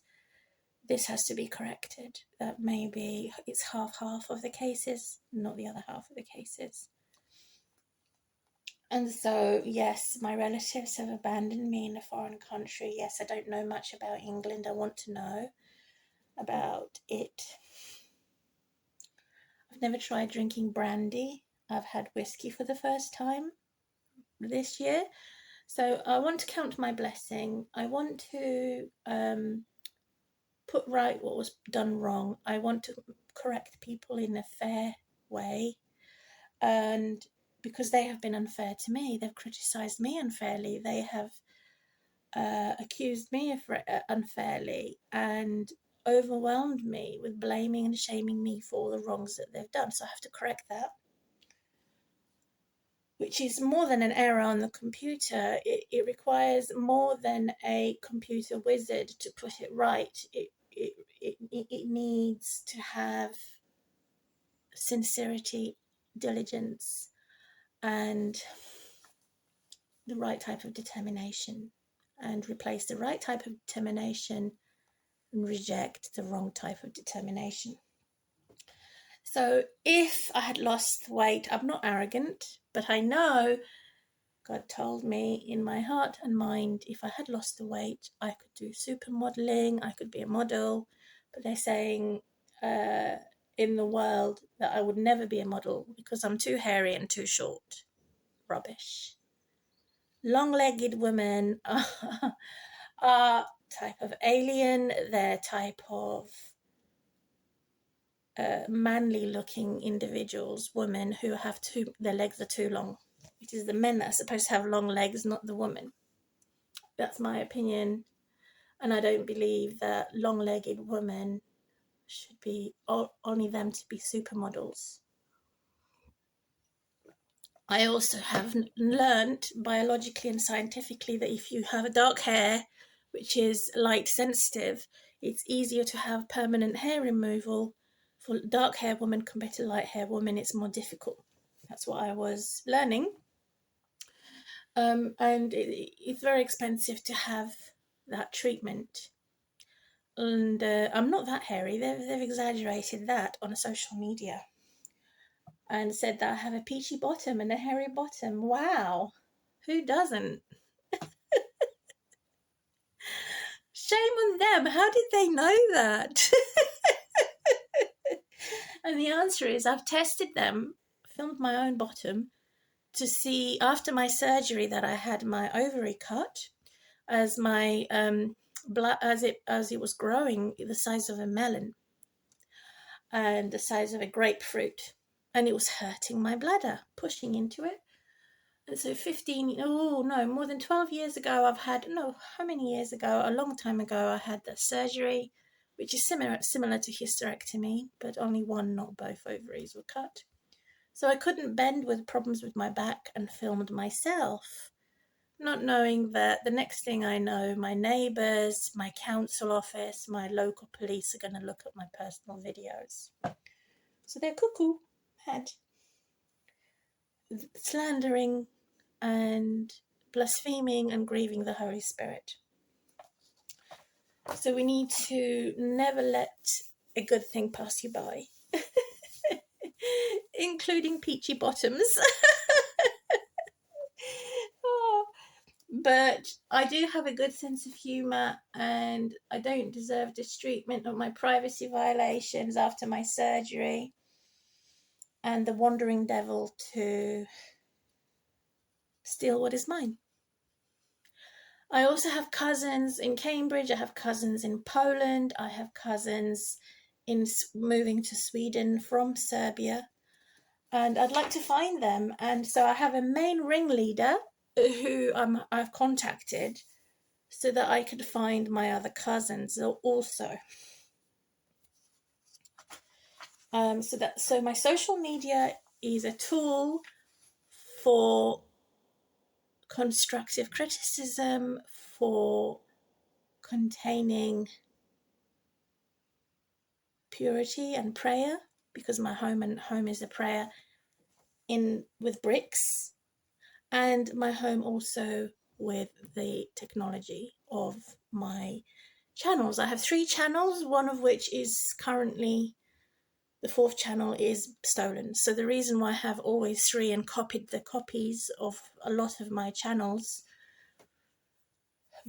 Speaker 1: this has to be corrected. That maybe it's half of the cases, not the other half of the cases. And so, yes, my relatives have abandoned me in a foreign country. Yes, I don't know much about England. I want to know about it. I've never tried drinking brandy. I've had whiskey for the first time this year. So I want to count my blessing. I want to put right what was done wrong. I want to correct people in a fair way. And because they have been unfair to me, they've criticised me unfairly, they have accused me unfairly, and overwhelmed me with blaming and shaming me for all the wrongs that they've done. So I have to correct that, which is more than an error on the computer. It requires more than a computer wizard to put it right. It needs to have sincerity, diligence, and the right type of determination and replace the right type of determination and reject the wrong type of determination. So if I had lost weight, I'm not arrogant, but I know God told me in my heart and mind, if I had lost the weight, I could do supermodeling, I could be a model. But they're saying in the world that I would never be a model because I'm too hairy and too short. Rubbish. Long-legged women are type of alien, they're type of manly-looking individuals, women who have their legs are too long. It is the men that are supposed to have long legs, not the women. That's my opinion, and I don't believe that long-legged women should be only them to be supermodels. I also have learned biologically and scientifically that if you have a dark hair, which is light sensitive, it's easier to have permanent hair removal. For dark hair women compared to light hair women, it's more difficult. That's what I was learning. And it's very expensive to have that treatment. And I'm not that hairy. They've exaggerated that on social media and said that I have a peachy bottom and a hairy bottom. Wow, who doesn't? Shame on them. How did they know that? And the answer is I've tested them, filmed my own bottom to see after my surgery that I had my ovary cut as my as it was growing the size of a melon and the size of a grapefruit, and it was hurting my bladder, pushing into it. And so more than 12 years ago, how many years ago? A long time ago, I had the surgery, which is similar to hysterectomy, but only one, not both ovaries were cut. So I couldn't bend with problems with my back and filmed myself, not knowing that the next thing I know, my neighbours, my council office, my local police are going to look at my personal videos. So they're cuckoo, had slandering and blaspheming and grieving the Holy Spirit. So we need to never let a good thing pass you by, including peachy bottoms. Oh, but I do have a good sense of humour, and I don't deserve this treatment of my privacy violations after my surgery and the wandering devil to steal what is mine. I also have cousins in Cambridge, I have cousins in Poland, I have cousins in moving to Sweden from Serbia, and I'd like to find them. And so I have a main ringleader who I've contacted so that I could find my other cousins also. So my social media is a tool for constructive criticism, for containing purity and prayer, because my home is a prayer with bricks, and my home also with the technology of my channels. I have 3 channels, one of which is currently, the 4th channel is stolen. So the reason why I have always 3 and copied the copies of a lot of my channels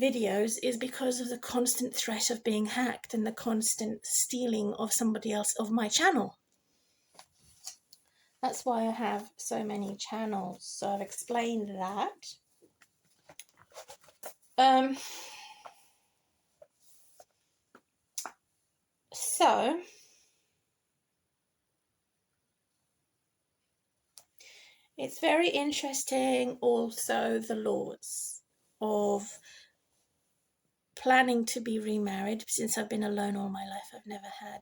Speaker 1: videos is because of the constant threat of being hacked and the constant stealing of somebody else of my channel. That's why I have so many channels. So I've explained that. So it's very interesting also the laws of planning to be remarried. Since I've been alone all my life, I've never had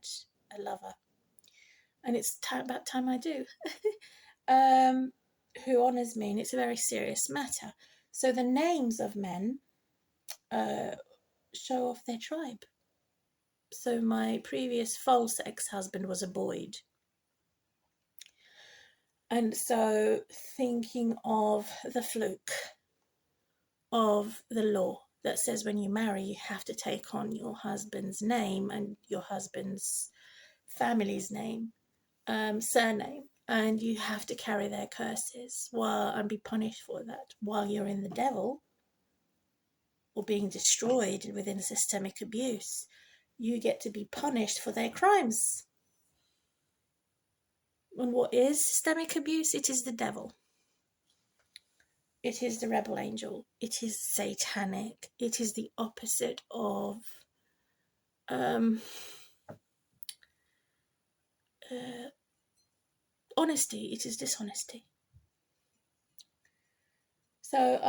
Speaker 1: a lover, and it's about time I do. Who honours me, and it's a very serious matter. So the names of men show off their tribe. So my previous false ex-husband was a Boyd, and so thinking of the fluke of the law that says when you marry, you have to take on your husband's name and your husband's family's name, surname, and you have to carry their curses and be punished for that while you're in the devil or being destroyed within systemic abuse. You get to be punished for their crimes. And what is systemic abuse? It is the devil. It is the rebel angel. It is satanic. It is the opposite of honesty. It is dishonesty. So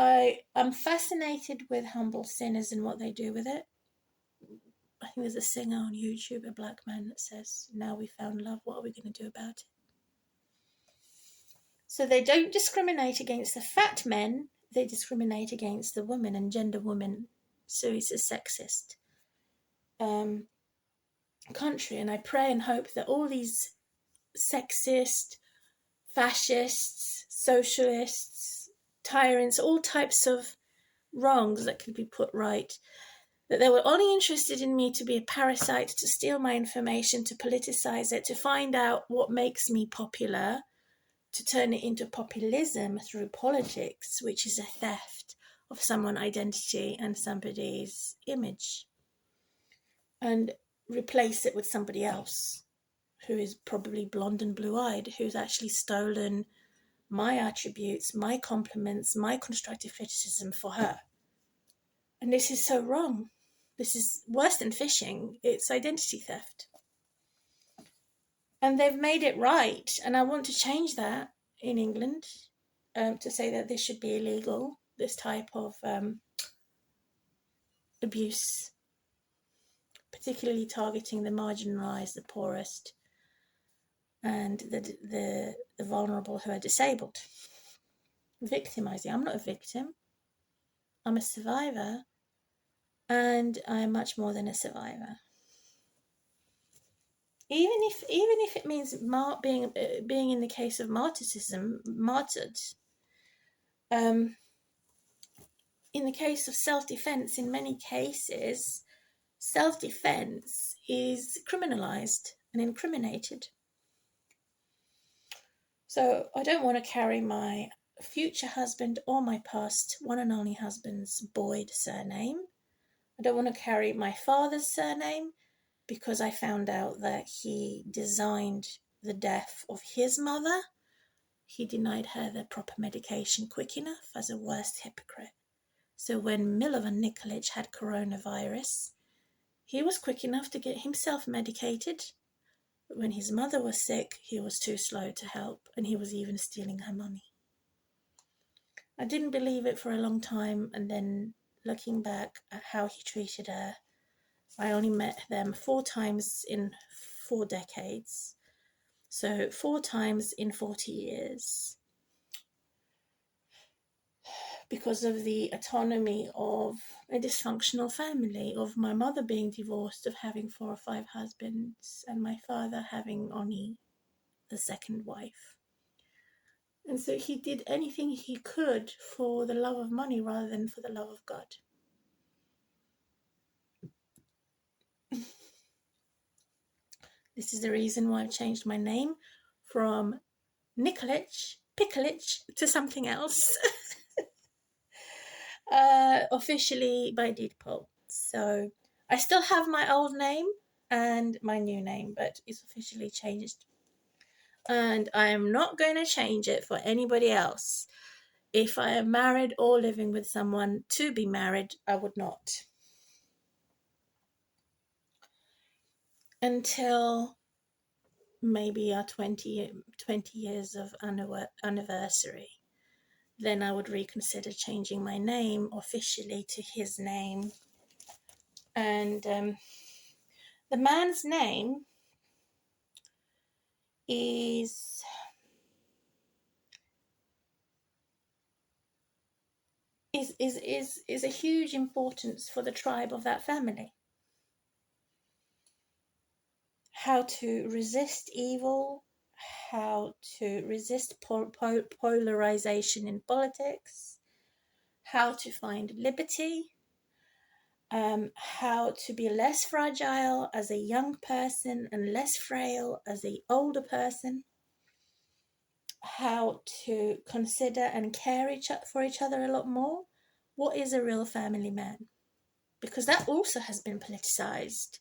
Speaker 1: I'm fascinated with humble sinners and what they do with it. I think there's a singer on YouTube, a black man, that says, "Now we found love, what are we going to do about it?" So they don't discriminate against the fat men, they discriminate against the women and gender women. So it's a sexist country. And I pray and hope that all these sexist, fascists, socialists, tyrants, all types of wrongs that could be put right, that they were only interested in me to be a parasite, to steal my information, to politicize it, to find out what makes me popular, to turn it into populism through politics, which is a theft of someone's identity and somebody's image, and replace it with somebody else who is probably blonde and blue-eyed, who's actually stolen my attributes, my compliments, my constructive criticism for her. And this is so wrong. This is worse than phishing. It's identity theft. And they've made it right. And I want to change that in England, to say that this should be illegal, this type of abuse, particularly targeting the marginalised, the poorest, and the vulnerable who are disabled. Victimising. I'm not a victim. I'm a survivor, and I'm much more than a survivor. Even if it means being in the case of martyred. In the case of self-defense, in many cases, self-defense is criminalized and incriminated. So I don't want to carry my future husband or my past one and only husband's Boyd surname. I don't want to carry my father's surname, because I found out that he designed the death of his mother. He denied her the proper medication quick enough as a worst hypocrite. So when Milovan Nikolic had coronavirus, he was quick enough to get himself medicated. But when his mother was sick, he was too slow to help, and he was even stealing her money. I didn't believe it for a long time, and then looking back at how he treated her, I only met them 4 times in 4 decades. So 4 times in 40 years. Because of the autonomy of a dysfunctional family, of my mother being divorced, of having 4 or 5 husbands, and my father having only the second wife. And so he did anything he could for the love of money rather than for the love of God. This is the reason why I've changed my name from Nikolic, Pikolic, to something else. Officially by deed poll. So I still have my old name and my new name, but it's officially changed. And I am not going to change it for anybody else. If I am married or living with someone to be married, I would not. Until maybe our 20 years of anniversary, then I would reconsider changing my name officially to his name. And the man's name is a huge importance for the tribe of that family. How to resist evil, how to resist polarization in politics, how to find liberty, how to be less fragile as a young person and less frail as an older person, how to consider and care for each other a lot more. What is a real family man? Because that also has been politicized,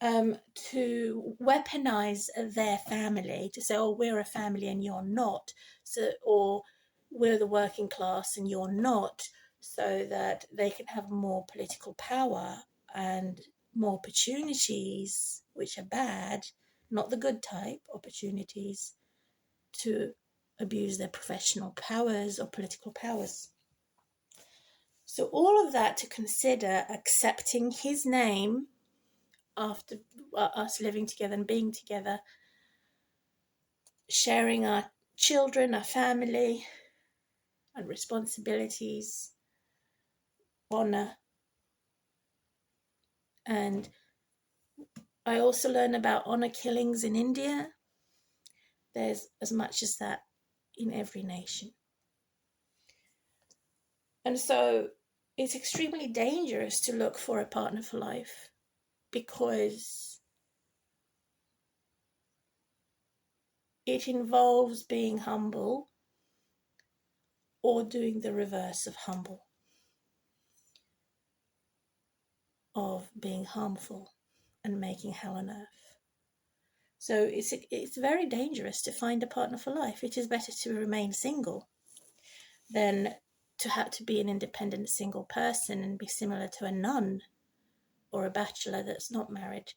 Speaker 1: to weaponize their family, to say, oh, we're a family and you're not, so, or we're the working class and you're not, so that they can have more political power and more opportunities, which are bad, not the good type opportunities, to abuse their professional powers or political powers. So all of that to consider accepting his name after us living together and being together, sharing our children, our family, and responsibilities, honor. And I also learn about honor killings in India. There's as much as that in every nation. And so it's extremely dangerous to look for a partner for life, because it involves being humble or doing the reverse of humble, of being harmful and making hell on earth. So it's very dangerous to find a partner for life. It is better to remain single than to have to be an independent single person and be similar to a nun or a bachelor that's not married,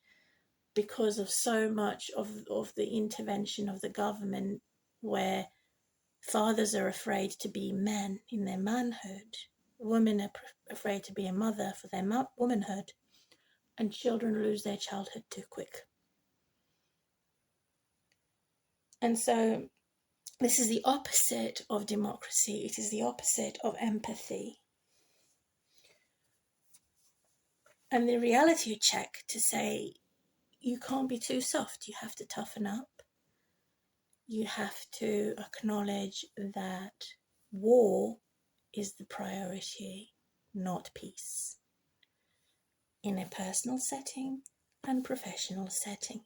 Speaker 1: because of so much of the intervention of the government, where fathers are afraid to be men in their manhood, women are afraid to be a mother for their womanhood, and children lose their childhood too quick. And so this is the opposite of democracy. It is the opposite of empathy. And the reality check to say, you can't be too soft. You have to toughen up. You have to acknowledge that war is the priority, not peace, in a personal setting and professional setting.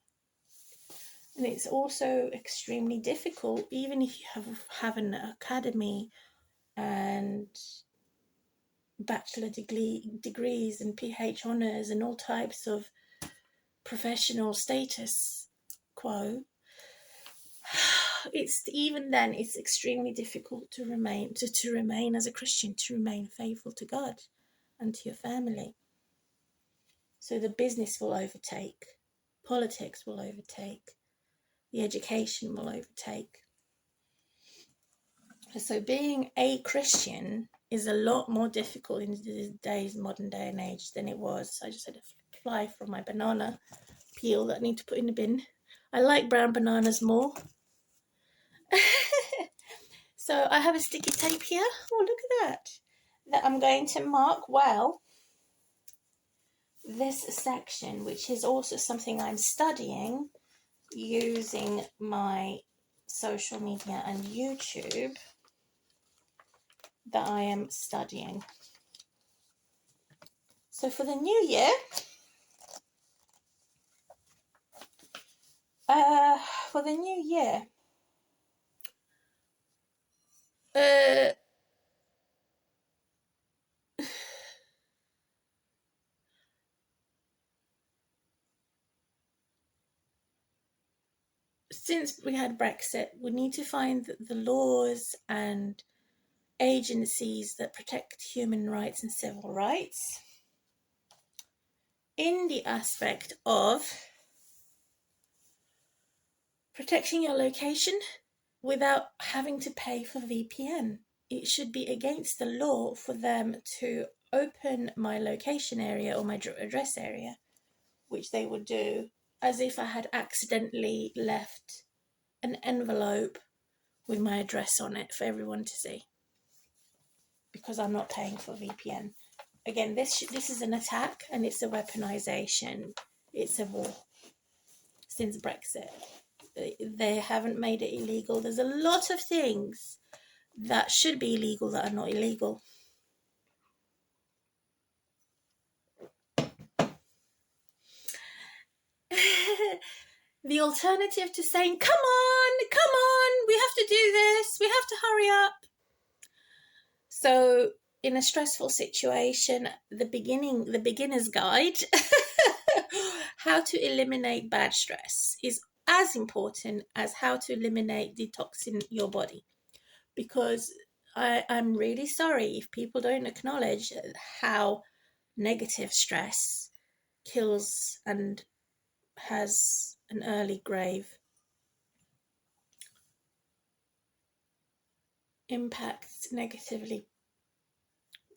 Speaker 1: And it's also extremely difficult, even if you have an academy and bachelor degrees and PhD honours and all types of professional status quo. It's even then, it's extremely difficult to remain as a Christian, to remain faithful to God and to your family. So the business will overtake, politics will overtake, the education will overtake. So being a Christian is a lot more difficult in today's modern day and age than it was. I just had a fly from my banana peel that I need to put in the bin. I like brown bananas more. So I have a sticky tape here. Oh, look at that I'm going to mark well this section, which is also something I'm studying using my social media and YouTube, that I am studying. So for the new year, since we had Brexit, we need to find the laws and agencies that protect human rights and civil rights in the aspect of protecting your location without having to pay for VPN. It should be against the law for them to open my location area or my address area, which they would do as if I had accidentally left an envelope with my address on it for everyone to see, because I'm not paying for VPN. Again, this is an attack, and it's a weaponization. It's a war. Since Brexit, they haven't made it illegal. There's a lot of things that should be illegal that are not illegal. the alternative to saying, come on, we have to do this, we have to hurry up. So in a stressful situation, the beginner's guide, how to eliminate bad stress, is as important as how to eliminate detoxing your body. Because I'm really sorry if people don't acknowledge how negative stress kills and has an early grave impacts negatively,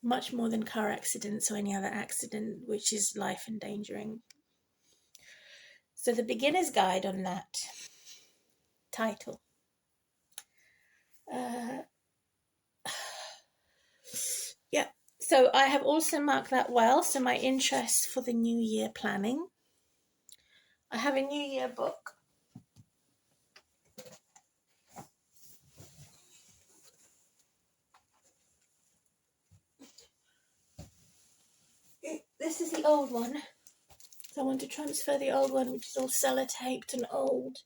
Speaker 1: much more than car accidents or any other accident which is life endangering. So the beginner's guide on that title. Yeah, so I have also marked that well. So my interest for the new year planning. I have a new year book. This is the old one. So I want to transfer the old one, which is all sellotaped and old,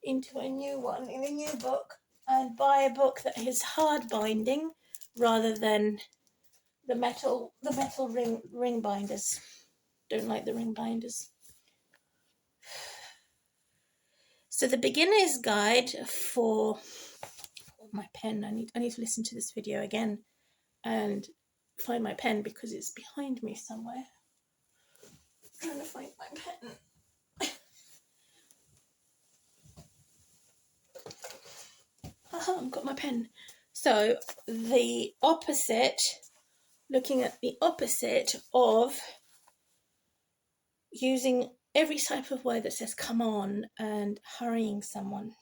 Speaker 1: into a new one in a new book, and buy a book that is hard binding rather than the metal ring binders. Don't like the ring binders. So the beginner's guide for my pen. I need to listen to this video again and find my pen because it's behind me somewhere. I'm trying to find my pen. I've got my pen. So the opposite, looking at the opposite of using every type of word that says come on and hurrying someone.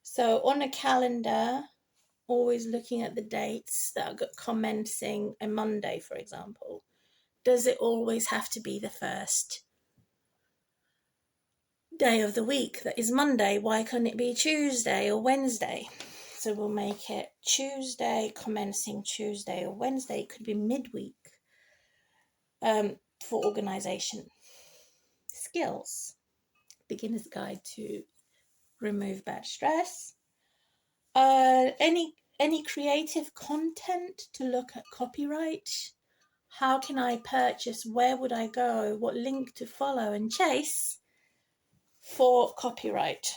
Speaker 1: So on a calendar, always looking at the dates that are commencing a Monday, for example. Does it always have to be the first day of the week that is Monday? Why can't it be Tuesday or Wednesday? So we'll make it Tuesday, commencing Tuesday or Wednesday. It could be midweek for organisation. Skills. Beginner's guide to remove bad stress. Any creative content to look at copyright. How can I purchase? Where would I go? What link to follow and chase for copyright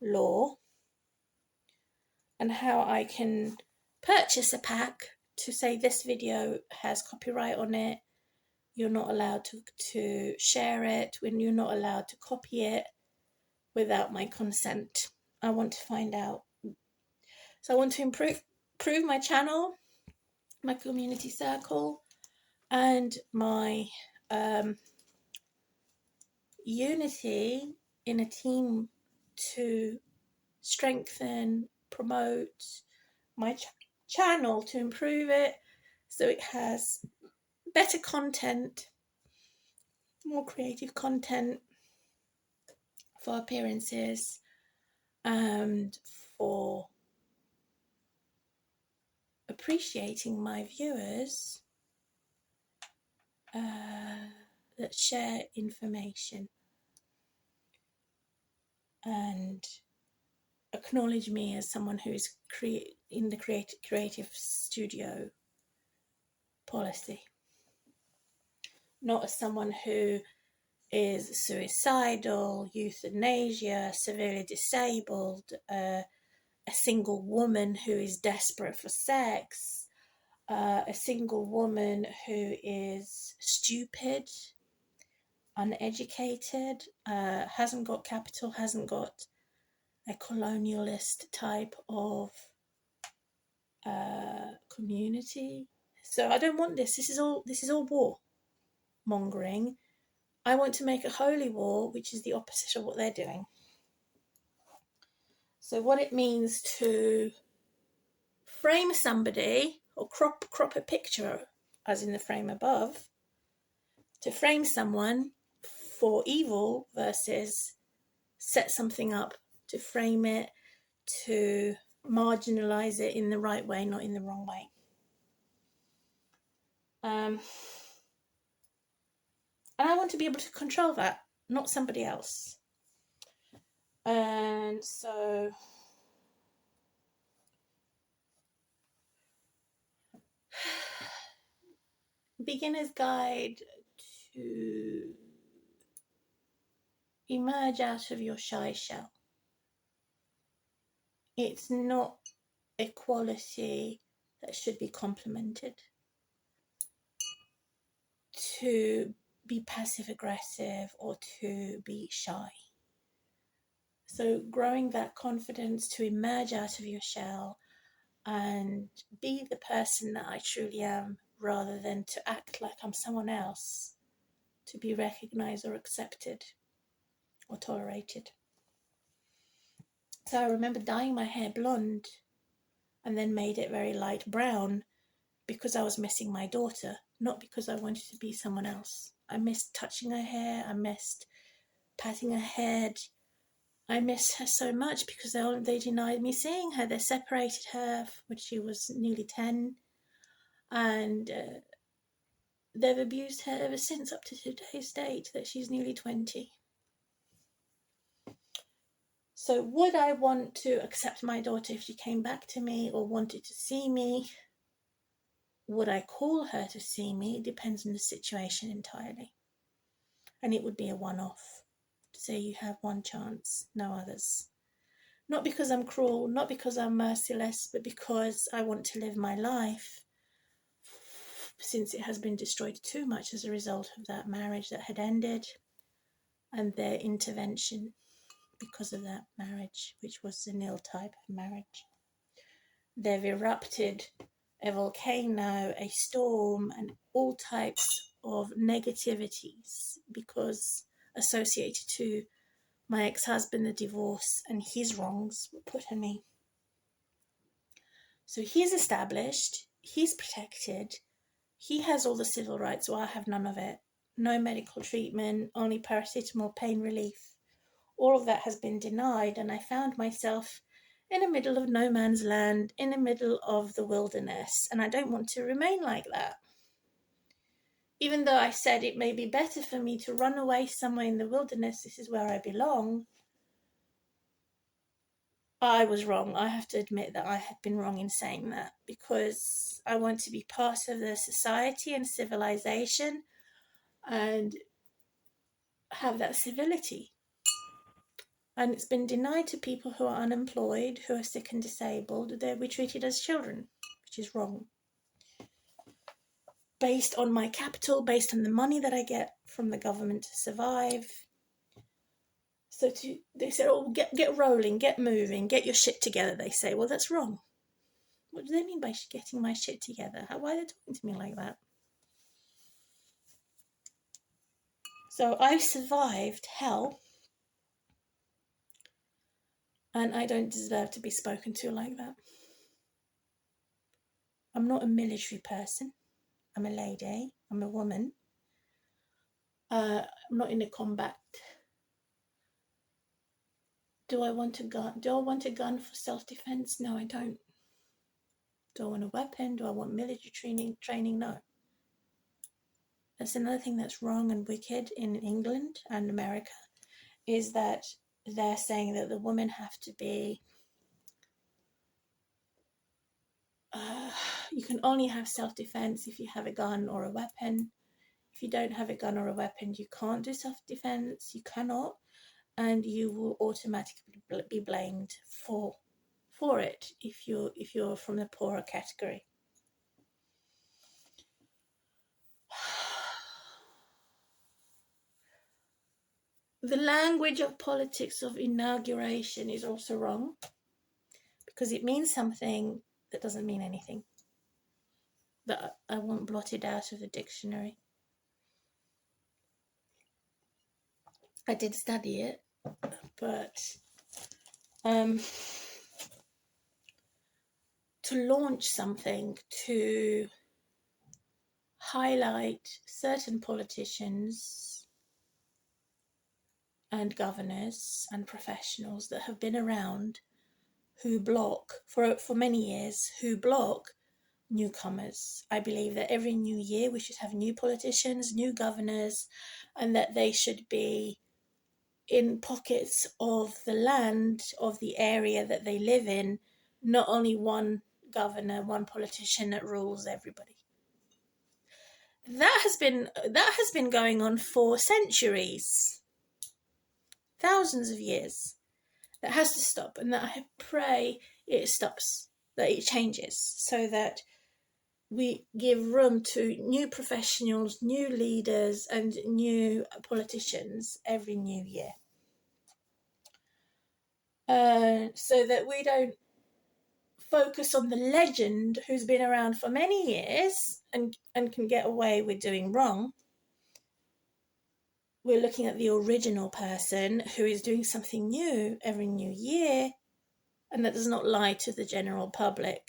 Speaker 1: law? And how I can purchase a pack to say this video has copyright on it. You're not allowed to share it, when you're not allowed to copy it without my consent. I want to find out. So I want to improve my channel, my community circle, and my unity in a team to strengthen, promote my channel, to improve it so it has better content, more creative content for appearances and for appreciating my viewers that share information and acknowledge me as someone who is in the creative studio policy, not as someone who is suicidal, euthanasia, severely disabled, a single woman who is desperate for sex, a single woman who is stupid, uneducated, hasn't got capital, hasn't got a colonialist type of community. So I don't want this. This is all war mongering. I want to make a holy war, which is the opposite of what they're doing. So what it means to frame somebody or crop a picture, as in the frame above, to frame someone for evil versus set something up to frame it, to marginalize it in the right way, not in the wrong way. And I want to be able to control that, not somebody else. And so beginner's guide to emerge out of your shy shell. It's not a quality that should be complimented. To be passive aggressive or to be shy. So growing that confidence to emerge out of your shell and be the person that I truly am, rather than to act like I'm someone else to be recognized or accepted or tolerated. So I remember dyeing my hair blonde and then made it very light brown because I was missing my daughter, not because I wanted to be someone else. I missed touching her hair, I missed patting her head. I missed her so much because they denied me seeing her. They separated her when she was nearly 10, and they've abused her ever since, up to today's date that she's nearly 20. So would I want to accept my daughter if she came back to me or wanted to see me? Would I call her to see me? It depends on the situation entirely. And it would be a one-off. So you have one chance, no others. Not because I'm cruel, not because I'm merciless, but because I want to live my life, since it has been destroyed too much as a result of that marriage that had ended and their intervention because of that marriage, which was the nil type of marriage. They've erupted a volcano, a storm, and all types of negativities because associated to my ex-husband, the divorce, and his wrongs were put on me. So he's established, he's protected, he has all the civil rights, so I have none of it. No medical treatment, only paracetamol pain relief. All of that has been denied, and I found myself in the middle of no man's land, in the middle of the wilderness, and I don't want to remain like that. Even though I said it may be better for me to run away somewhere in the wilderness, this is where I belong, I was wrong. I have to admit that I had been wrong in saying that, because I want to be part of the society and civilization and have that civility. And it's been denied to people who are unemployed, who are sick and disabled. They'll be treated as children, which is wrong. Based on my capital, based on the money that I get from the government to survive. So they said, oh, get rolling, get moving, get your shit together, they say. Well, that's wrong. What do they mean by getting my shit together? Why are they talking to me like that? So I've survived hell, and I don't deserve to be spoken to like that. I'm not a military person. I'm a lady. I'm a woman. I'm not in a combat. Do I want a gun? Do I want a gun for self-defense? No, I don't. Do I want a weapon? Do I want military training? No. That's another thing that's wrong and wicked in England and America, is that they're saying that the women have to be you can only have self-defense if you have a gun or a weapon. If you don't have a gun or a weapon, you can't do self-defense. You cannot, and you will automatically be blamed for it if you're from the poorer category. The language of politics of inauguration is also wrong, because it means something that doesn't mean anything, that I want blotted out of the dictionary. I did study it, but to launch something to highlight certain politicians and governors and professionals that have been around, who block for many years, who block newcomers. I believe that every new year we should have new politicians, new governors, and that they should be in pockets of the land, of the area that they live in, not only one governor, one politician that rules everybody. That has been going on for centuries, thousands of years. That has to stop, and that I pray it stops, that it changes, so that we give room to new professionals, new leaders, and new politicians every new year. So that we don't focus on the legend who's been around for many years and can get away with doing wrong. We're looking at the original person who is doing something new every new year, and that does not lie to the general public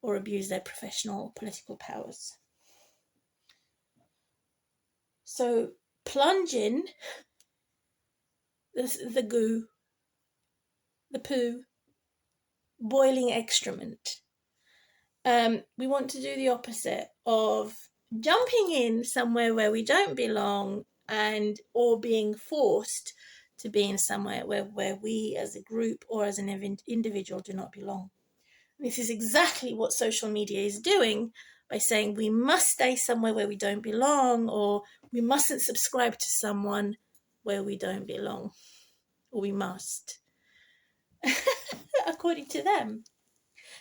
Speaker 1: or abuse their professional political powers. So plunging the goo, the poo, boiling excrement. We want to do the opposite of jumping in somewhere where we don't belong or being forced to be in somewhere where we as a group or as an individual do not belong. This is exactly what social media is doing by saying we must stay somewhere where we don't belong, or we mustn't subscribe to someone where we don't belong, or we must, according to them.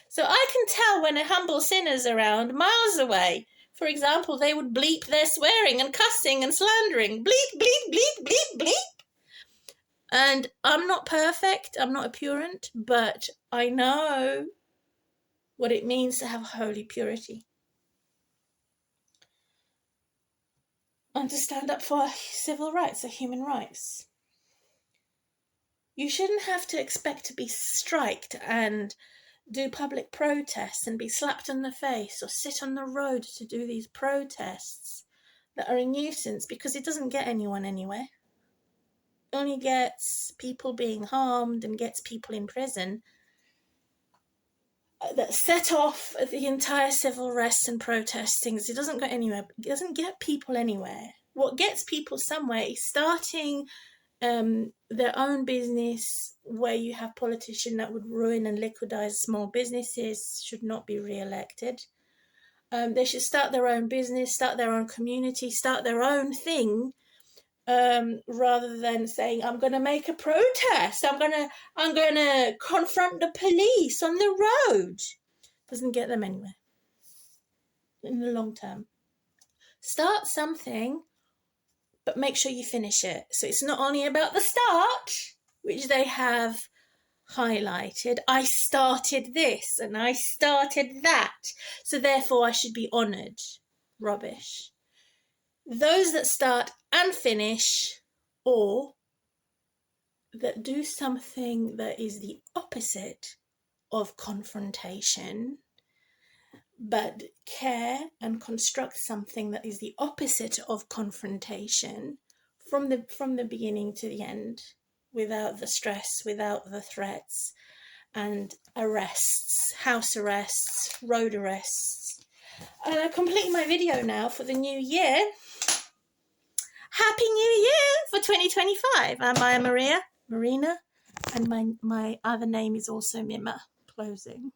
Speaker 1: So I can tell when a humble sinner's around miles away. For example, they would bleep their swearing and cussing and slandering. Bleep, bleep, bleep, bleep, bleep. And I'm not perfect. I'm not a purant, but I know what it means to have holy purity. And to stand up for civil rights or human rights. You shouldn't have to expect to be striked and do public protests and be slapped on the face or sit on the road to do these protests that are a nuisance, because it doesn't get anyone anywhere. It only gets people being harmed and gets people in prison. That set off the entire civil unrest and protestings. It doesn't go anywhere. It doesn't get people anywhere. What gets people somewhere is starting their own business, where you have politicians that would ruin and liquidize small businesses should not be re-elected. They should start their own business, start their own community, start their own thing, rather than saying, I'm going to make a protest, I'm going to confront the police on the road. Doesn't get them anywhere in the long term. Start something, but make sure you finish it. So it's not only about the start, which they have highlighted. I started this and I started that, so therefore I should be honoured. Rubbish. Those that start and finish, or that do something that is the opposite of confrontation, but care and construct something that is the opposite of confrontation from the beginning to the end, without the stress, without the threats, and arrests, house arrests, road arrests. And I complete my video now for the new year. Happy New Year for 2025. I'm Marina, and my other name is also Mima. Closing.